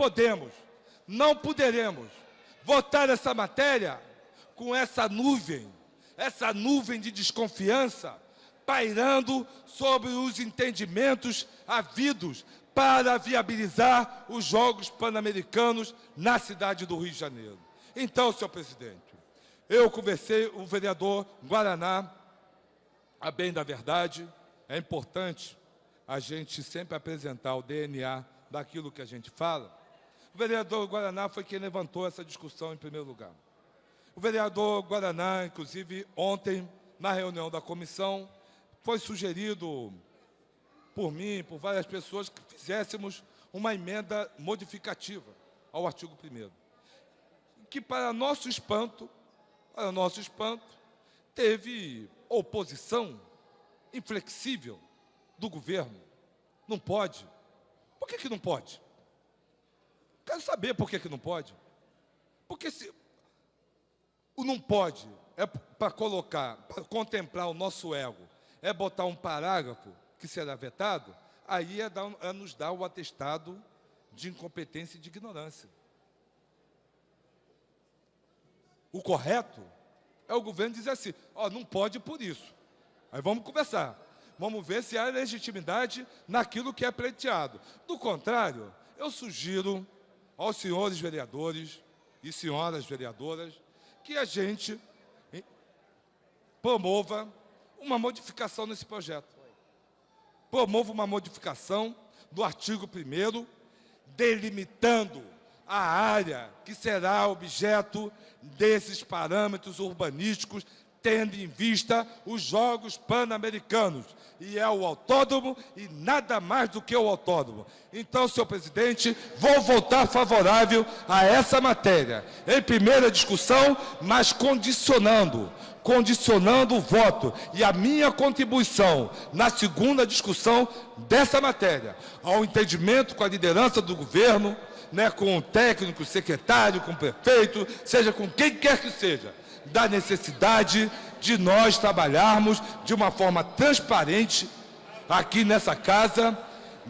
poderemos votar essa matéria com essa nuvem de desconfiança pairando sobre os entendimentos havidos para viabilizar os Jogos Pan-Americanos na cidade do Rio de Janeiro. Então, senhor presidente, eu conversei com o vereador Guaraná, a bem da verdade, é importante a gente sempre apresentar o DNA daquilo que a gente fala. O vereador Guaraná foi quem levantou essa discussão em primeiro lugar. O vereador Guaraná, inclusive, ontem, na reunião da comissão, foi sugerido por mim e por várias pessoas que fizéssemos uma emenda modificativa ao artigo 1º, que, para nosso espanto, teve oposição inflexível do governo. Não pode. Por que não pode? Quero saber por que não pode. Porque se o não pode é para contemplar o nosso ego, é botar um parágrafo que será vetado, aí é nos dar o atestado de incompetência e de ignorância. O correto é o governo dizer assim, não pode por isso. Aí vamos conversar. Vamos ver se há legitimidade naquilo que é pleiteado. Do contrário, eu sugiro aos senhores vereadores e senhoras vereadoras que a gente promova uma modificação nesse projeto. Promova uma modificação do artigo 1º, delimitando a área que será objeto desses parâmetros urbanísticos, tendo em vista os Jogos Pan-Americanos. E é o autódromo e nada mais do que o autódromo. Então, senhor presidente, vou votar favorável a essa matéria. Em primeira discussão, mas condicionando o voto e a minha contribuição na segunda discussão dessa matéria ao entendimento com a liderança do governo, com o técnico, o secretário, com o prefeito, seja com quem quer que seja, da necessidade de nós trabalharmos de uma forma transparente aqui nessa casa,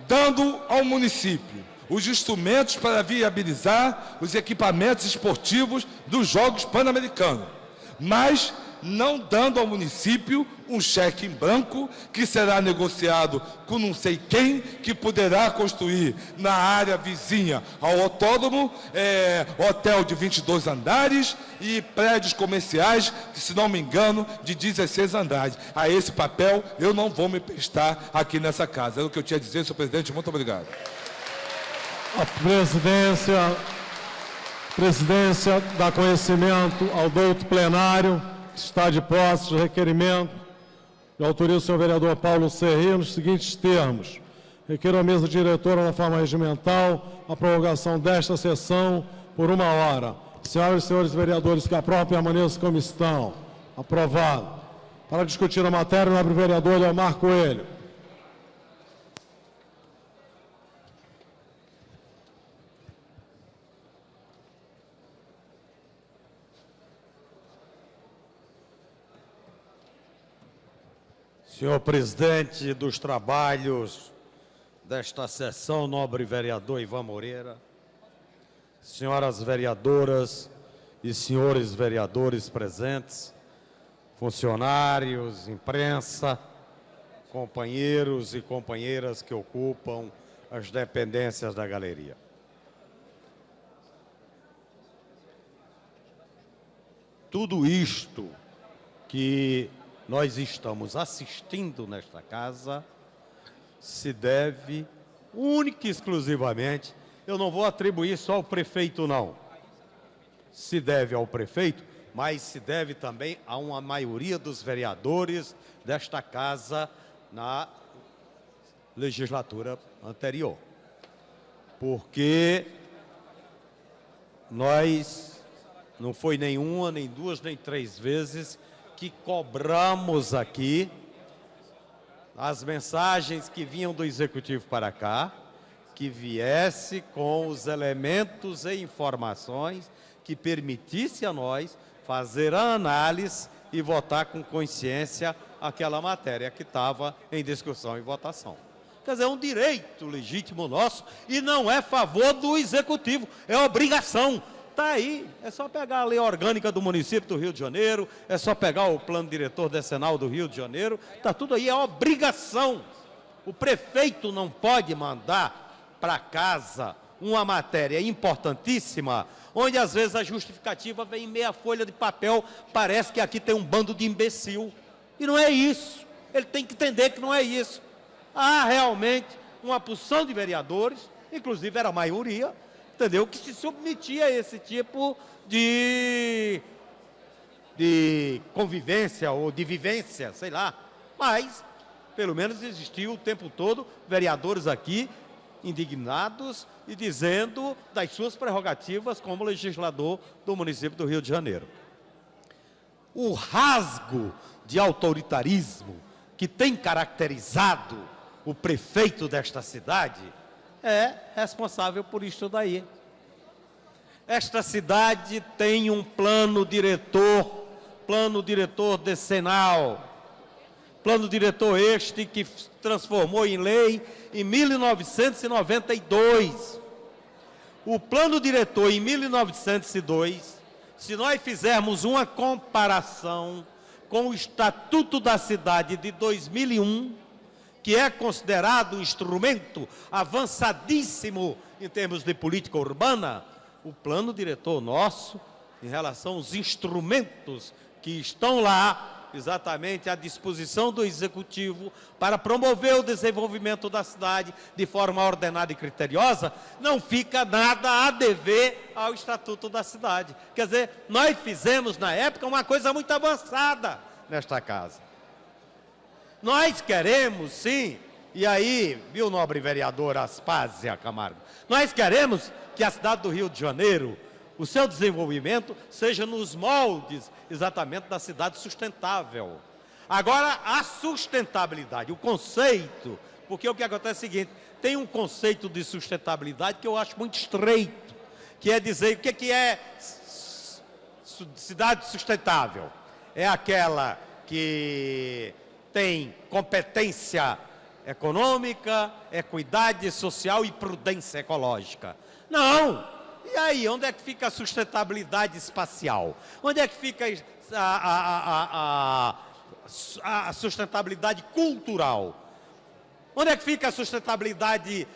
dando ao município os instrumentos para viabilizar os equipamentos esportivos dos Jogos Pan-Americanos, mas não dando ao município um cheque em branco que será negociado com não sei quem, que poderá construir na área vizinha ao autódromo, hotel de 22 andares e prédios comerciais, que, se não me engano, de 16 andares. A esse papel eu não vou me prestar aqui nessa casa. É o que eu tinha a dizer, senhor presidente. Muito obrigado. A presidência dá conhecimento ao douto plenário, que está de posse de requerimento, e autoriza o senhor vereador Paulo Serri nos seguintes termos. Requeiro à mesa diretora, na forma regimental, a prorrogação desta sessão por 1 hora. Senhoras e senhores vereadores que aprovam, permaneçam como estão. Aprovado. Para discutir a matéria, o nobre vereador Leomar Coelho. Senhor presidente dos trabalhos desta sessão, nobre vereador Ivan Moreira, senhoras vereadoras e senhores vereadores presentes, funcionários, imprensa, companheiros e companheiras que ocupam as dependências da galeria. Tudo isto que nós estamos assistindo nesta casa se deve única e exclusivamente, eu não vou atribuir só ao prefeito não, se deve ao prefeito, mas se deve também a uma maioria dos vereadores desta casa na legislatura anterior. Porque nós não foi nem uma, nem duas, nem três vezes que cobramos aqui as mensagens que vinham do Executivo para cá, que viesse com os elementos e informações que permitisse a nós fazer a análise e votar com consciência aquela matéria que estava em discussão e votação. Quer dizer, é um direito legítimo nosso e não é favor do Executivo, é obrigação. Está aí, é só pegar a lei orgânica do município do Rio de Janeiro, é só pegar o plano diretor decenal do Rio de Janeiro, está tudo aí, é obrigação. O prefeito não pode mandar para casa uma matéria importantíssima, onde às vezes a justificativa vem em meia folha de papel, parece que aqui tem um bando de imbecil. E não é isso, ele tem que entender que não é isso. Há realmente uma porção de vereadores, inclusive era a maioria, entendeu, que se submetia a esse tipo de convivência ou de vivência, sei lá. Mas, pelo menos existiu o tempo todo vereadores aqui indignados e dizendo das suas prerrogativas como legislador do município do Rio de Janeiro. O rasgo de autoritarismo que tem caracterizado o prefeito desta cidade é responsável por isso daí. Esta cidade tem um plano diretor decenal, plano diretor este que transformou em lei em 1992. O plano diretor em 1902, se nós fizermos uma comparação com o Estatuto da Cidade de 2001, que é considerado um instrumento avançadíssimo em termos de política urbana, o plano diretor nosso, em relação aos instrumentos que estão lá, exatamente à disposição do Executivo, para promover o desenvolvimento da cidade de forma ordenada e criteriosa, não fica nada a dever ao Estatuto da Cidade. Quer dizer, nós fizemos na época uma coisa muito avançada nesta casa. Nós queremos, sim, e aí, viu, nobre vereador Aspásia Camargo, nós queremos que a cidade do Rio de Janeiro, o seu desenvolvimento, seja nos moldes, exatamente, da cidade sustentável. Agora, a sustentabilidade, o conceito, porque o que acontece é o seguinte, tem um conceito de sustentabilidade que eu acho muito estreito, que é dizer, o que é cidade sustentável? É aquela que tem competência econômica, equidade social e prudência ecológica. Não! E aí, onde é que fica a sustentabilidade espacial? Onde é que fica a sustentabilidade cultural? Onde é que fica a sustentabilidade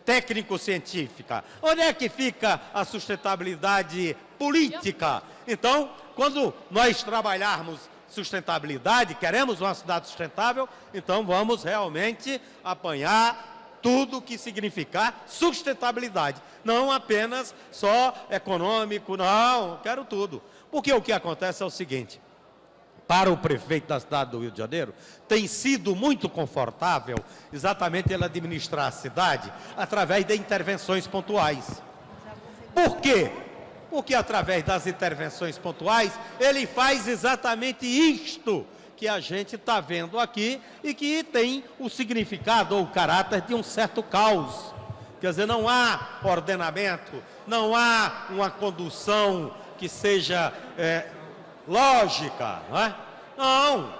técnico-científica? Onde é que fica a sustentabilidade política? Então, quando nós trabalharmos sustentabilidade, queremos uma cidade sustentável, então vamos realmente apanhar tudo que significar sustentabilidade. Não apenas só econômico, não, quero tudo. Porque o que acontece é o seguinte, para o prefeito da cidade do Rio de Janeiro, tem sido muito confortável exatamente ele administrar a cidade através de intervenções pontuais. Por quê? Porque através das intervenções pontuais, ele faz exatamente isto que a gente está vendo aqui e que tem o significado ou o caráter de um certo caos. Quer dizer, não há ordenamento, não há uma condução que seja lógica, não é? Não.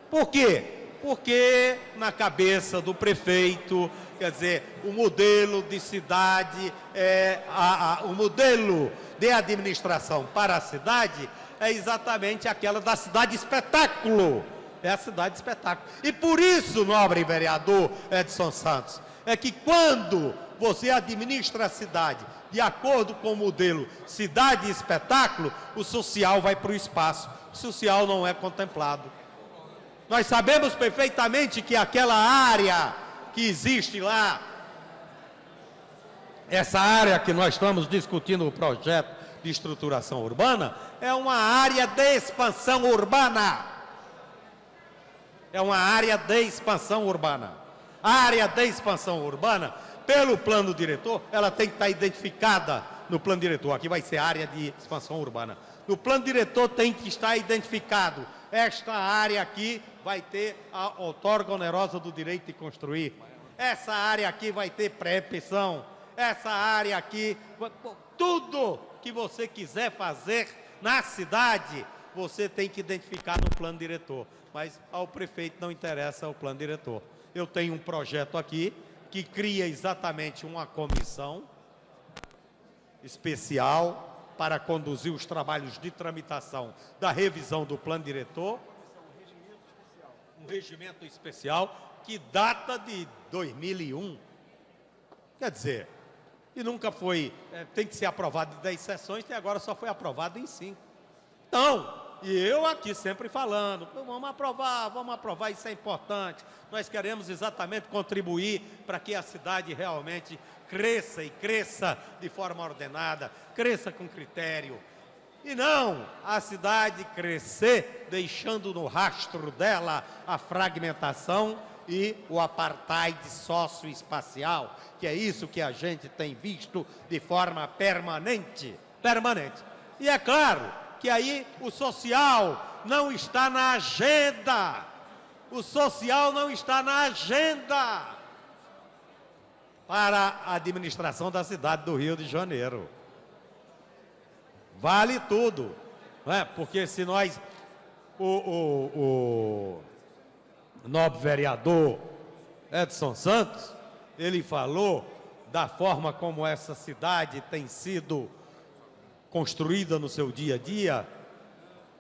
Por quê? Porque na cabeça do prefeito, quer dizer, o modelo de cidade, o modelo de administração para a cidade é exatamente aquela da cidade espetáculo. É a cidade espetáculo. E por isso, nobre vereador Edson Santos, é que quando você administra a cidade de acordo com o modelo cidade espetáculo, o social vai para o espaço. O social não é contemplado. Nós sabemos perfeitamente que aquela área que existe lá, essa área que nós estamos discutindo o projeto de estruturação urbana, é uma área de expansão urbana. É uma área de expansão urbana. A área de expansão urbana, pelo plano diretor, ela tem que estar identificada no plano diretor, aqui vai ser área de expansão urbana. No plano diretor tem que estar identificado, esta área aqui vai ter a outorga onerosa do direito de construir. Essa área aqui vai ter pré-petição. Essa área aqui, tudo que você quiser fazer na cidade, você tem que identificar no plano diretor. Mas ao prefeito não interessa o plano diretor. Eu tenho um projeto aqui que cria exatamente uma comissão especial para conduzir os trabalhos de tramitação da revisão do plano diretor. Um regimento especial que data de 2001. Quer dizer, e nunca foi, tem que ser aprovado em 10 sessões, e agora só foi aprovado em 5. Então, e eu aqui sempre falando, vamos aprovar, isso é importante. Nós queremos exatamente contribuir para que a cidade realmente cresça e cresça de forma ordenada, cresça com critério. E não a cidade crescer deixando no rastro dela a fragmentação e o apartheid socioespacial, que é isso que a gente tem visto de forma permanente. E é claro que aí o social não está na agenda. O social não está na agenda para a administração da cidade do Rio de Janeiro. Vale tudo, não é? Porque se nós, o nobre vereador Edson Santos, ele falou da forma como essa cidade tem sido construída no seu dia a dia,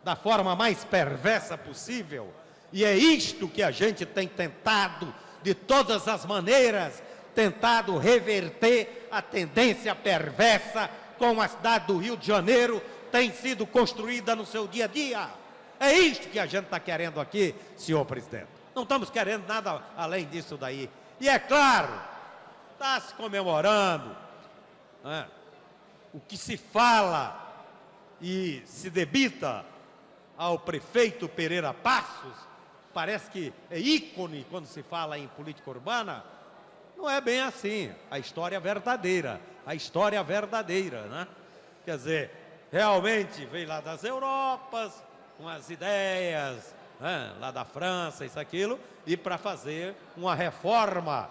da forma mais perversa possível, e é isto que a gente tem tentado, de todas as maneiras, tentado reverter a tendência perversa como a cidade do Rio de Janeiro tem sido construída no seu dia a dia. É isto que a gente está querendo aqui, senhor presidente. Não estamos querendo nada além disso daí. E é claro, está se comemorando, né, o que se fala e se debita ao prefeito Pereira Passos, parece que é ícone quando se fala em política urbana. Não é bem assim. A história verdadeira, né? Quer dizer, realmente veio lá das Europas, com as ideias, né, lá da França, isso, aquilo, e para fazer uma reforma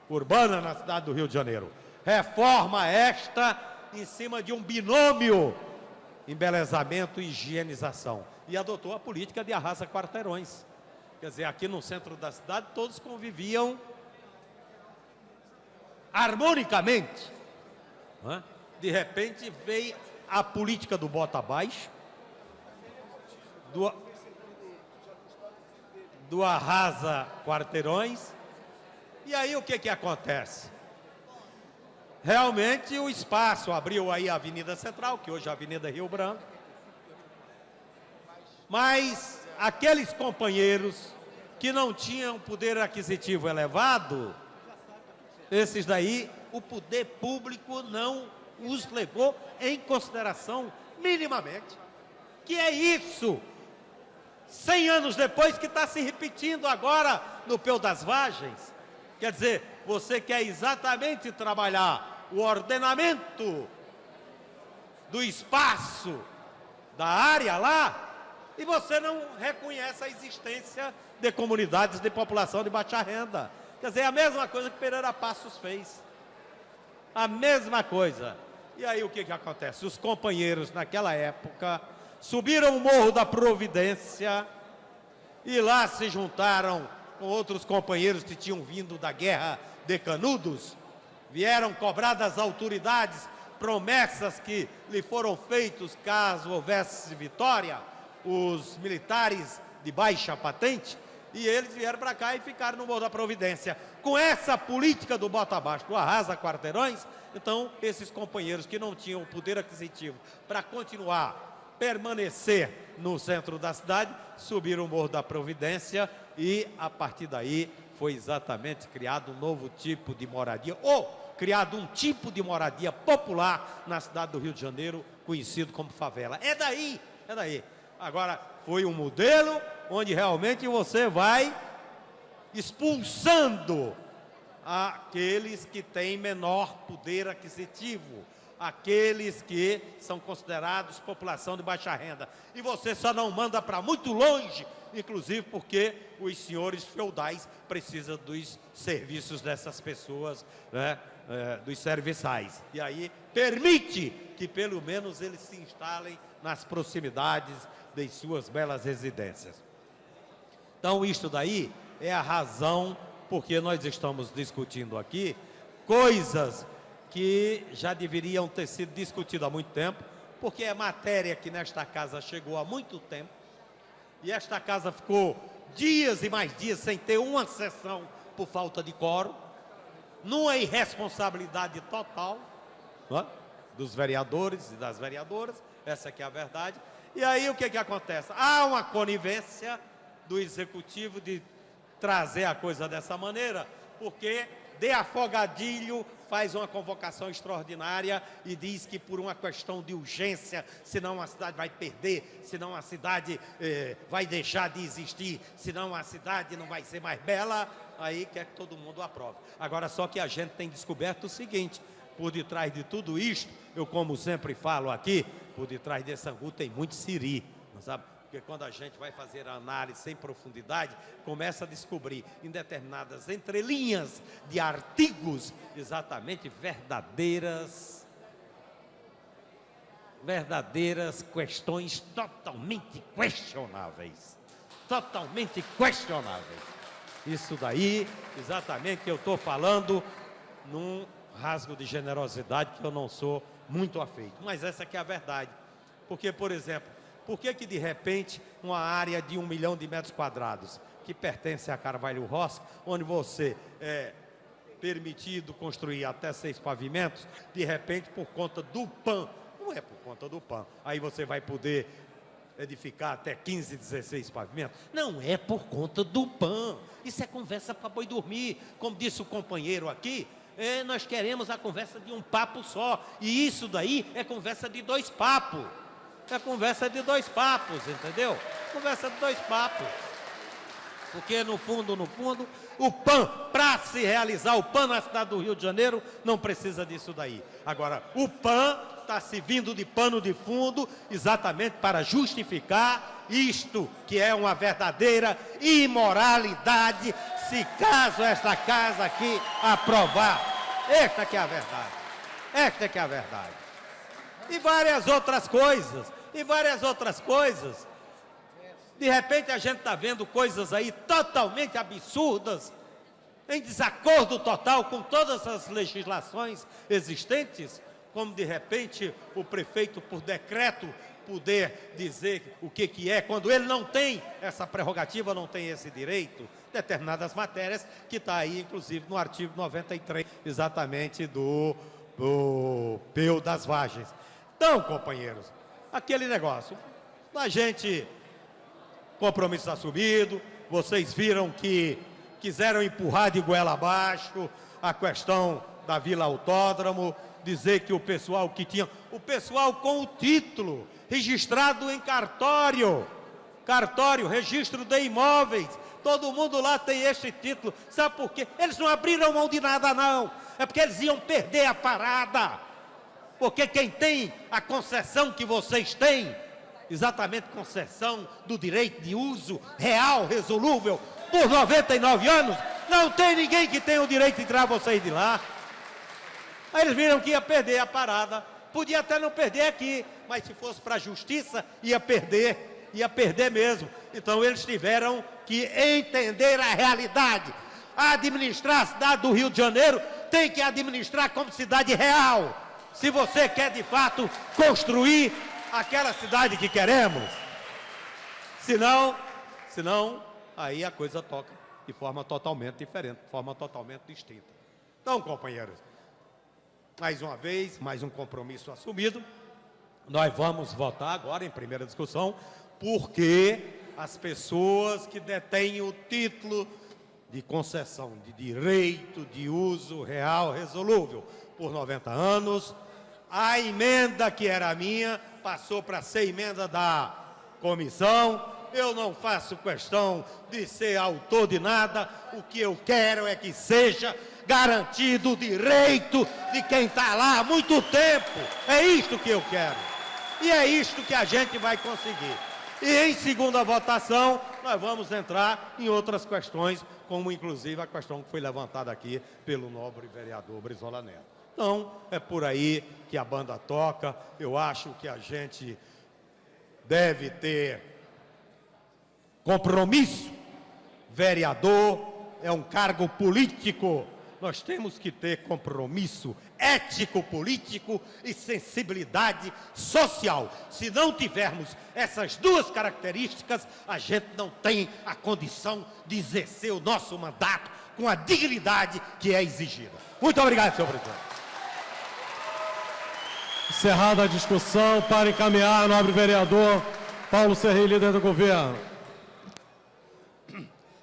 urbana na cidade do Rio de Janeiro. Reforma esta em cima de um binômio, embelezamento e higienização. E adotou a política de arrasa quarteirões. Quer dizer, aqui no centro da cidade todos conviviam harmonicamente, né? De repente veio a política do bota abaixo, do arrasa quarteirões, e aí o que acontece? Realmente o espaço abriu aí a Avenida Central, que hoje é a Avenida Rio Branco, mas aqueles companheiros que não tinham poder aquisitivo elevado, esses daí, o poder público não os levou em consideração minimamente. Que é isso? 100 anos depois que está se repetindo agora no Peu das Vargens. Quer dizer, você quer exatamente trabalhar o ordenamento do espaço, da área lá, e você não reconhece a existência de comunidades de população de baixa renda. Quer dizer, é a mesma coisa que Pereira Passos fez. A mesma coisa. E aí o que acontece? Os companheiros naquela época subiram o Morro da Providência e lá se juntaram com outros companheiros que tinham vindo da Guerra de Canudos. Vieram cobrar das autoridades promessas que lhe foram feitas caso houvesse vitória, os militares de baixa patente. E eles vieram para cá e ficaram no Morro da Providência. Com essa política do bota abaixo, do arrasa quarteirões, então esses companheiros que não tinham poder aquisitivo para continuar, permanecer no centro da cidade, subiram o Morro da Providência e a partir daí foi exatamente criado um novo tipo de moradia, ou criado um tipo de moradia popular na cidade do Rio de Janeiro, conhecido como favela. É daí. Agora, foi um modelo onde realmente você vai expulsando aqueles que têm menor poder aquisitivo, aqueles que são considerados população de baixa renda. E você só não manda para muito longe, inclusive porque os senhores feudais precisam dos serviços dessas pessoas, né, dos serviçais. E aí permite que pelo menos eles se instalem nas proximidades das suas belas residências. Então isto daí é a razão porque nós estamos discutindo aqui coisas que já deveriam ter sido discutidas há muito tempo, porque é matéria que nesta casa chegou há muito tempo, e esta casa ficou dias e mais dias sem ter uma sessão por falta de quórum, numa irresponsabilidade total, né, dos vereadores e das vereadoras, essa que é a verdade. E aí o que acontece? Há uma conivência do executivo de trazer a coisa dessa maneira, porque de afogadilho faz uma convocação extraordinária e diz que por uma questão de urgência, senão a cidade vai perder, senão a cidade vai deixar de existir, senão a cidade não vai ser mais bela, aí quer que todo mundo aprove. Agora, só que a gente tem descoberto o seguinte, por detrás de tudo isto, eu como sempre falo aqui, por detrás desse angu tem muito siri, não sabe? Porque quando a gente vai fazer a análise sem profundidade, começa a descobrir em determinadas entrelinhas de artigos, exatamente verdadeiras questões totalmente questionáveis. Totalmente questionáveis. Isso daí, exatamente, que eu estou falando num rasgo de generosidade que eu não sou muito afeito. Mas essa que é a verdade. Porque, por exemplo, por que de repente uma área de 1 milhão de metros quadrados que pertence a Carvalho Rossi, onde você é permitido construir até 6 pavimentos, de repente por conta do PAN, não é por conta do PAN, aí você vai poder edificar até 15, 16 pavimentos? Não é por conta do PAN, isso é conversa para boi dormir, como disse o companheiro aqui, nós queremos a conversa de um papo só, e isso daí é conversa de 2 papos. É conversa de 2 papos, entendeu? Conversa de 2 papos. Porque no fundo, o PAN, para se realizar o PAN na cidade do Rio de Janeiro, não precisa disso daí. Agora, o PAN está servindo de pano de fundo exatamente para justificar isto, que é uma verdadeira imoralidade, se caso esta casa aqui aprovar. Esta que é a verdade. Esta que é a verdade. E várias outras coisas. De repente a gente está vendo coisas aí totalmente absurdas, em desacordo total com todas as legislações existentes, como de repente o prefeito, por decreto, poder dizer o que é, quando ele não tem essa prerrogativa, não tem esse direito, determinadas matérias, que está aí, inclusive, no artigo 93, exatamente do Peu das Vargens. Então, companheiros, aquele negócio, a gente, compromisso assumido, vocês viram que quiseram empurrar de goela abaixo a questão da Vila Autódromo, dizer que o pessoal que tinha, o pessoal com o título registrado em cartório, registro de imóveis, todo mundo lá tem este título, sabe por quê? Eles não abriram mão de nada não, é porque eles iam perder a parada. Porque quem tem a concessão que vocês têm, exatamente concessão do direito de uso real, resolúvel, por 99 anos, não tem ninguém que tenha o direito de tirar vocês de lá. Aí eles viram que ia perder a parada, podia até não perder aqui, mas se fosse para a justiça, ia perder mesmo. Então eles tiveram que entender a realidade. Administrar a cidade do Rio de Janeiro tem que administrar como cidade real. Se você quer de fato construir aquela cidade que queremos, senão aí a coisa toca de forma totalmente diferente, de forma totalmente distinta. Então, companheiros, mais uma vez, mais um compromisso assumido, nós vamos votar agora em primeira discussão, porque as pessoas que detêm o título de concessão de direito de uso real resolúvel por 90 anos, a emenda que era minha passou para ser emenda da comissão. Eu não faço questão de ser autor de nada, o que eu quero é que seja garantido o direito de quem está lá há muito tempo. É isto que eu quero. E é isto que a gente vai conseguir. E em segunda votação, nós vamos entrar em outras questões, como inclusive a questão que foi levantada aqui pelo nobre vereador Brizola Neto. Então, é por aí que a banda toca. Eu acho que a gente deve ter compromisso. Vereador é um cargo político. Nós temos que ter compromisso ético-político e sensibilidade social. Se não tivermos essas duas características, a gente não tem a condição de exercer o nosso mandato com a dignidade que é exigida. Muito obrigado, senhor presidente. Encerrada a discussão, para encaminhar, nobre vereador Paulo Serrinho, líder do governo.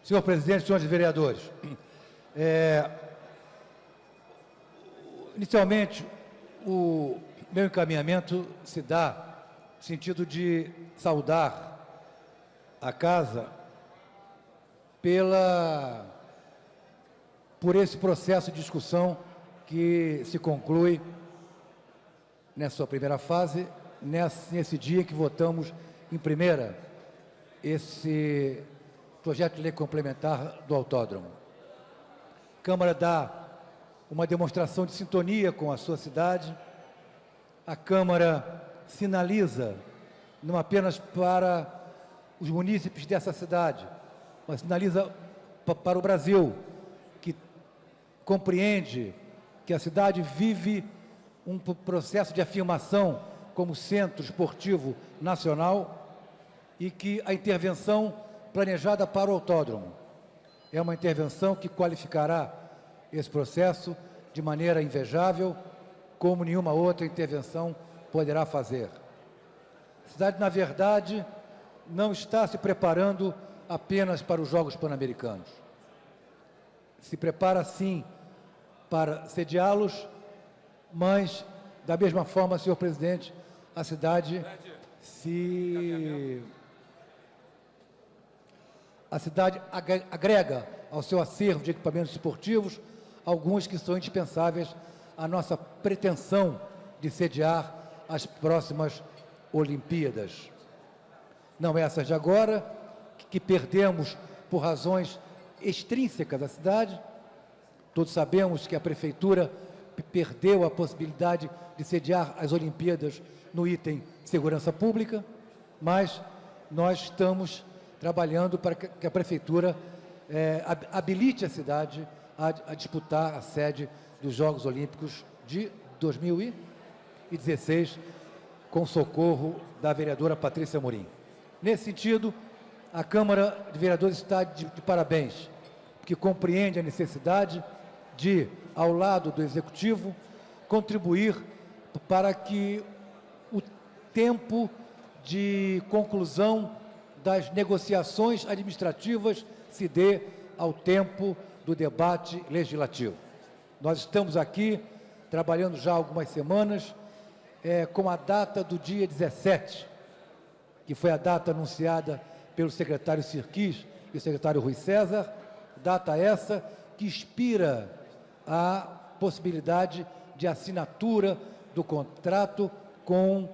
Senhor presidente, senhores vereadores, inicialmente, o meu encaminhamento se dá no sentido de saudar a casa por esse processo de discussão que se conclui nessa sua primeira fase, nesse dia que votamos em primeira esse projeto de lei complementar do autódromo. A Câmara dá uma demonstração de sintonia com a sua cidade. A Câmara sinaliza, não apenas para os munícipes dessa cidade, mas sinaliza para o Brasil, que compreende que a cidade vive um processo de afirmação como centro esportivo nacional e que a intervenção planejada para o autódromo é uma intervenção que qualificará esse processo de maneira invejável, como nenhuma outra intervenção poderá fazer. A cidade, na verdade, não está se preparando apenas para os Jogos Pan-Americanos. Se prepara, sim, para sediá-los, mas, da mesma forma, senhor presidente, a cidade agrega ao seu acervo de equipamentos esportivos alguns que são indispensáveis à nossa pretensão de sediar as próximas Olimpíadas. Não essas de agora, que perdemos por razões extrínsecas à cidade. Todos sabemos que a Prefeitura perdeu a possibilidade de sediar as Olimpíadas no item segurança pública, mas nós estamos trabalhando para que a Prefeitura habilite a cidade a disputar a sede dos Jogos Olímpicos de 2016, com socorro da vereadora Patrícia Amorim. Nesse sentido, a Câmara de Vereadores está de parabéns, porque compreende a necessidade de, ao lado do Executivo, contribuir para que o tempo de conclusão das negociações administrativas se dê ao tempo do debate legislativo. Nós estamos aqui trabalhando já há algumas semanas com a data do dia 17, que foi a data anunciada pelo secretário Sirquis e o secretário Rui César, data essa que expira a possibilidade de assinatura do contrato com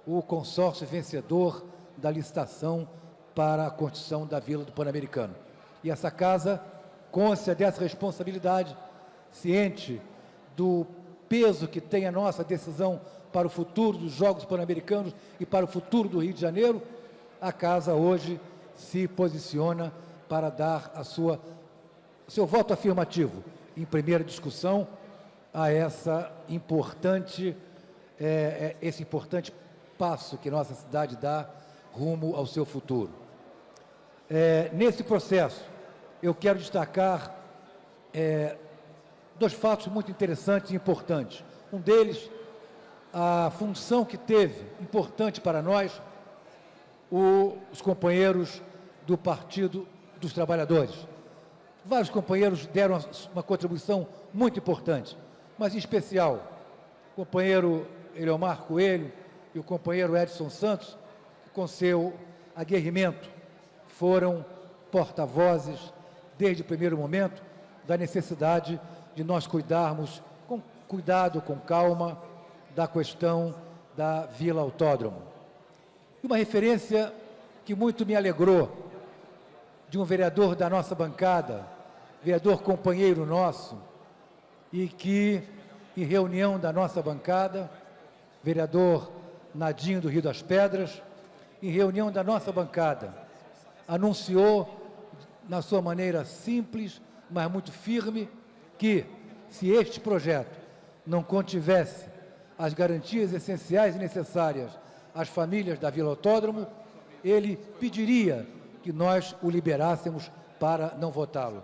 o consórcio vencedor da licitação para a construção da Vila do Pan-Americano. E essa casa, consciente dessa responsabilidade, ciente do peso que tem a nossa decisão para o futuro dos Jogos Pan-Americanos e para o futuro do Rio de Janeiro, a casa hoje se posiciona para dar seu voto afirmativo em primeira discussão a esse importante passo que nossa cidade dá rumo ao seu futuro. Nesse processo, eu quero destacar dois fatos muito interessantes e importantes. Um deles, a função que teve, importante para nós, os companheiros do Partido dos Trabalhadores. Vários companheiros deram uma contribuição muito importante, mas em especial o companheiro Eleomar Coelho e o companheiro Edson Santos, que com seu aguerrimento foram porta-vozes, desde o primeiro momento, da necessidade de nós cuidarmos com cuidado, com calma, da questão da Vila Autódromo. E uma referência que muito me alegrou, de um vereador da nossa bancada, vereador companheiro nosso, e que, em reunião da nossa bancada, vereador Nadinho do Rio das Pedras, em reunião da nossa bancada, anunciou, na sua maneira simples, mas muito firme, que, se este projeto não contivesse as garantias essenciais e necessárias às famílias da Vila Autódromo, ele pediria que nós o liberássemos para não votá-lo.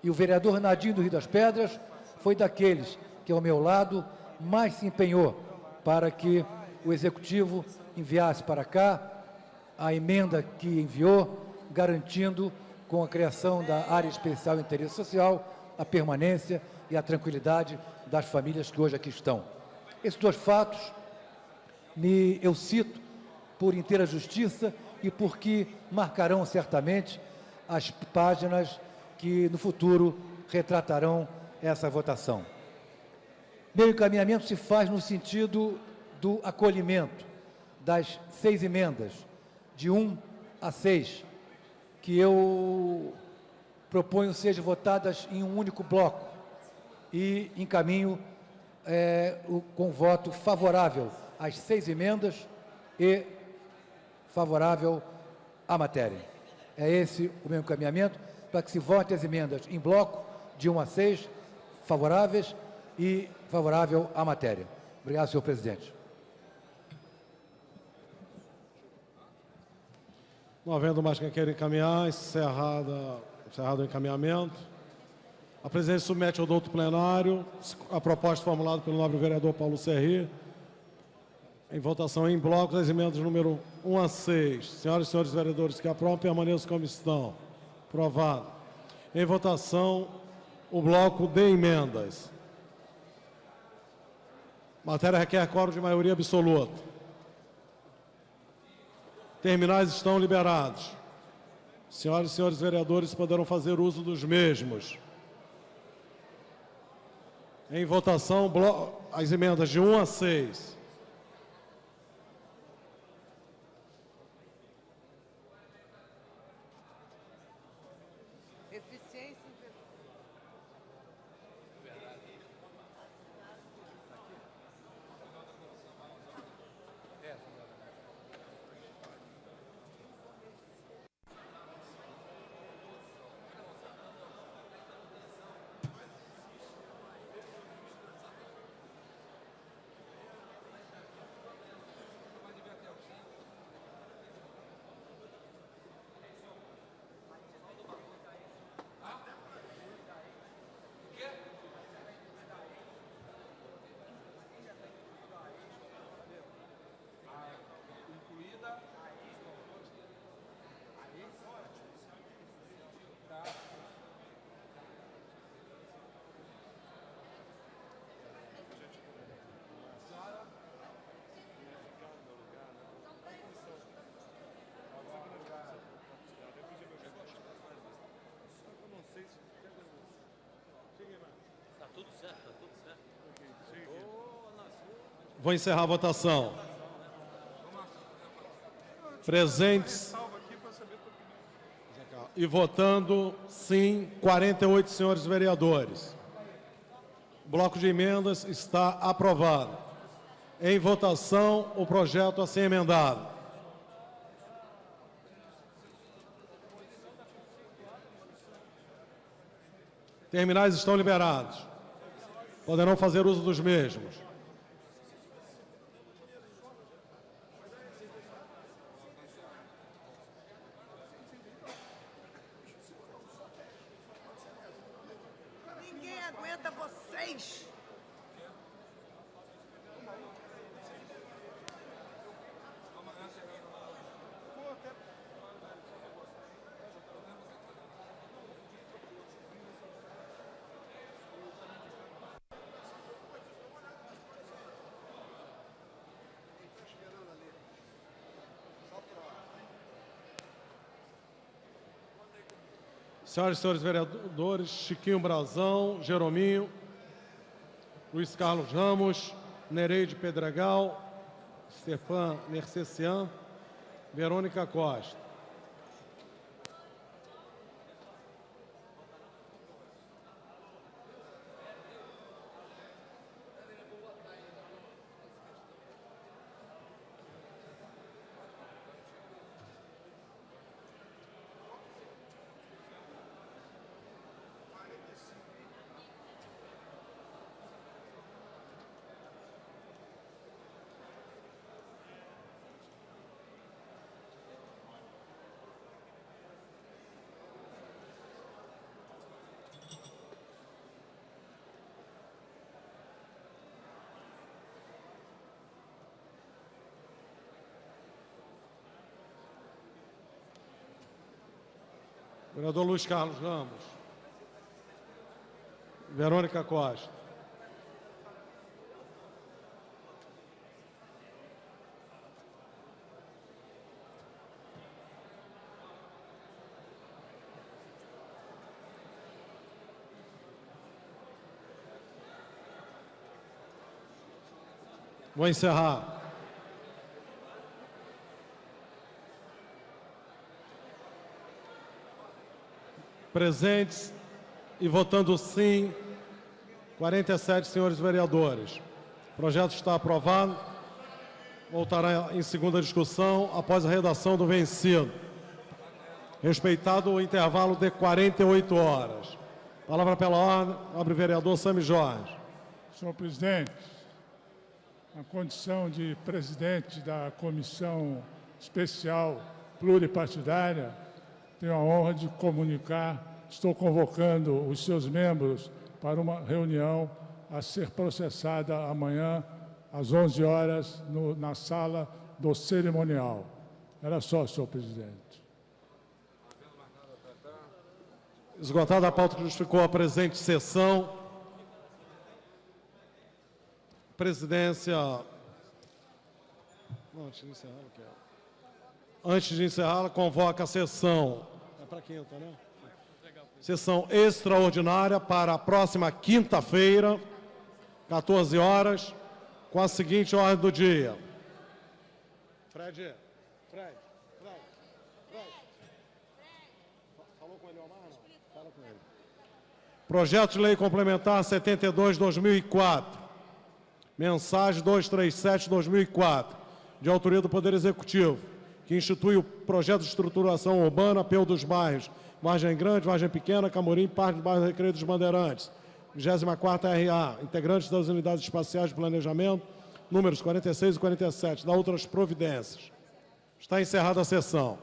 E o vereador Nadinho do Rio das Pedras foi daqueles que, ao meu lado, mais se empenhou para que o Executivo enviasse para cá a emenda que enviou, garantindo, com a criação da área especial de interesse social, a permanência e a tranquilidade das famílias que hoje aqui estão. Esses dois fatos eu cito por inteira justiça e porque marcarão certamente as páginas que no futuro retratarão essa votação. Meu encaminhamento se faz no sentido do acolhimento das 6 emendas, de 1 a 6, que eu proponho sejam votadas em um único bloco e encaminho com voto favorável às 6 emendas e favorável à matéria. É esse o meu encaminhamento, para que se vote as emendas em bloco, de 1 a 6, favoráveis e favorável à matéria. Obrigado, senhor presidente. Não havendo mais quem queira encaminhar, encerrado o encaminhamento. A presidência submete ao douto plenário a proposta formulada pelo nobre vereador Paulo Serri, em votação em bloco das emendas número 1 a 6. Senhoras e senhores vereadores que aprovam, permaneçam como estão. Aprovado. Em votação, o bloco de emendas. Matéria requer quórum de maioria absoluta. Terminais estão liberados. Senhoras e senhores vereadores poderão fazer uso dos mesmos. Em votação, as emendas de 1 a 6. Vou encerrar a votação. Presentes e votando, sim, 48 senhores vereadores. O bloco de emendas está aprovado. Em votação, o projeto a ser emendado. Terminais estão liberados. Poderão fazer uso dos mesmos. Ninguém aguenta vocês. Senhoras e senhores vereadores, Chiquinho Brazão, Jerominho, Luiz Carlos Ramos, Nereide Pedregal, Stefan Mercecian, Verônica Costa. Vereador Luiz Carlos Ramos. Verônica Costa. Vou encerrar. Presentes e votando sim, 47 senhores vereadores. O projeto está aprovado. Voltará em segunda discussão após a redação do vencido. Respeitado o intervalo de 48 horas. Palavra pela ordem, abre o vereador Sami Jorge. Senhor presidente, na condição de presidente da Comissão Especial Pluripartidária, tenho a honra de comunicar, estou convocando os seus membros para uma reunião a ser processada amanhã, às 11 horas, na sala do cerimonial. Era só, senhor presidente. Esgotada a pauta que justificou a presente sessão, presidência... Antes de encerrá-la, convoca a sessão. É para quinta, né? Sessão extraordinária para a próxima quinta-feira, 14 horas, com a seguinte ordem do dia. Fred. Falou com ele, Omar? Não. Fala com ele. Projeto de Lei Complementar 72/2004. Mensagem 237/2004, de autoria do Poder Executivo, que institui o projeto de estruturação urbana PEU dos bairros Vargem Grande, Vargem Pequena, Camorim, parte do bairro Recreio dos Bandeirantes, 24ª RA, integrantes das unidades espaciais de planejamento, números 46 e 47, da outras providências. Está encerrada a sessão.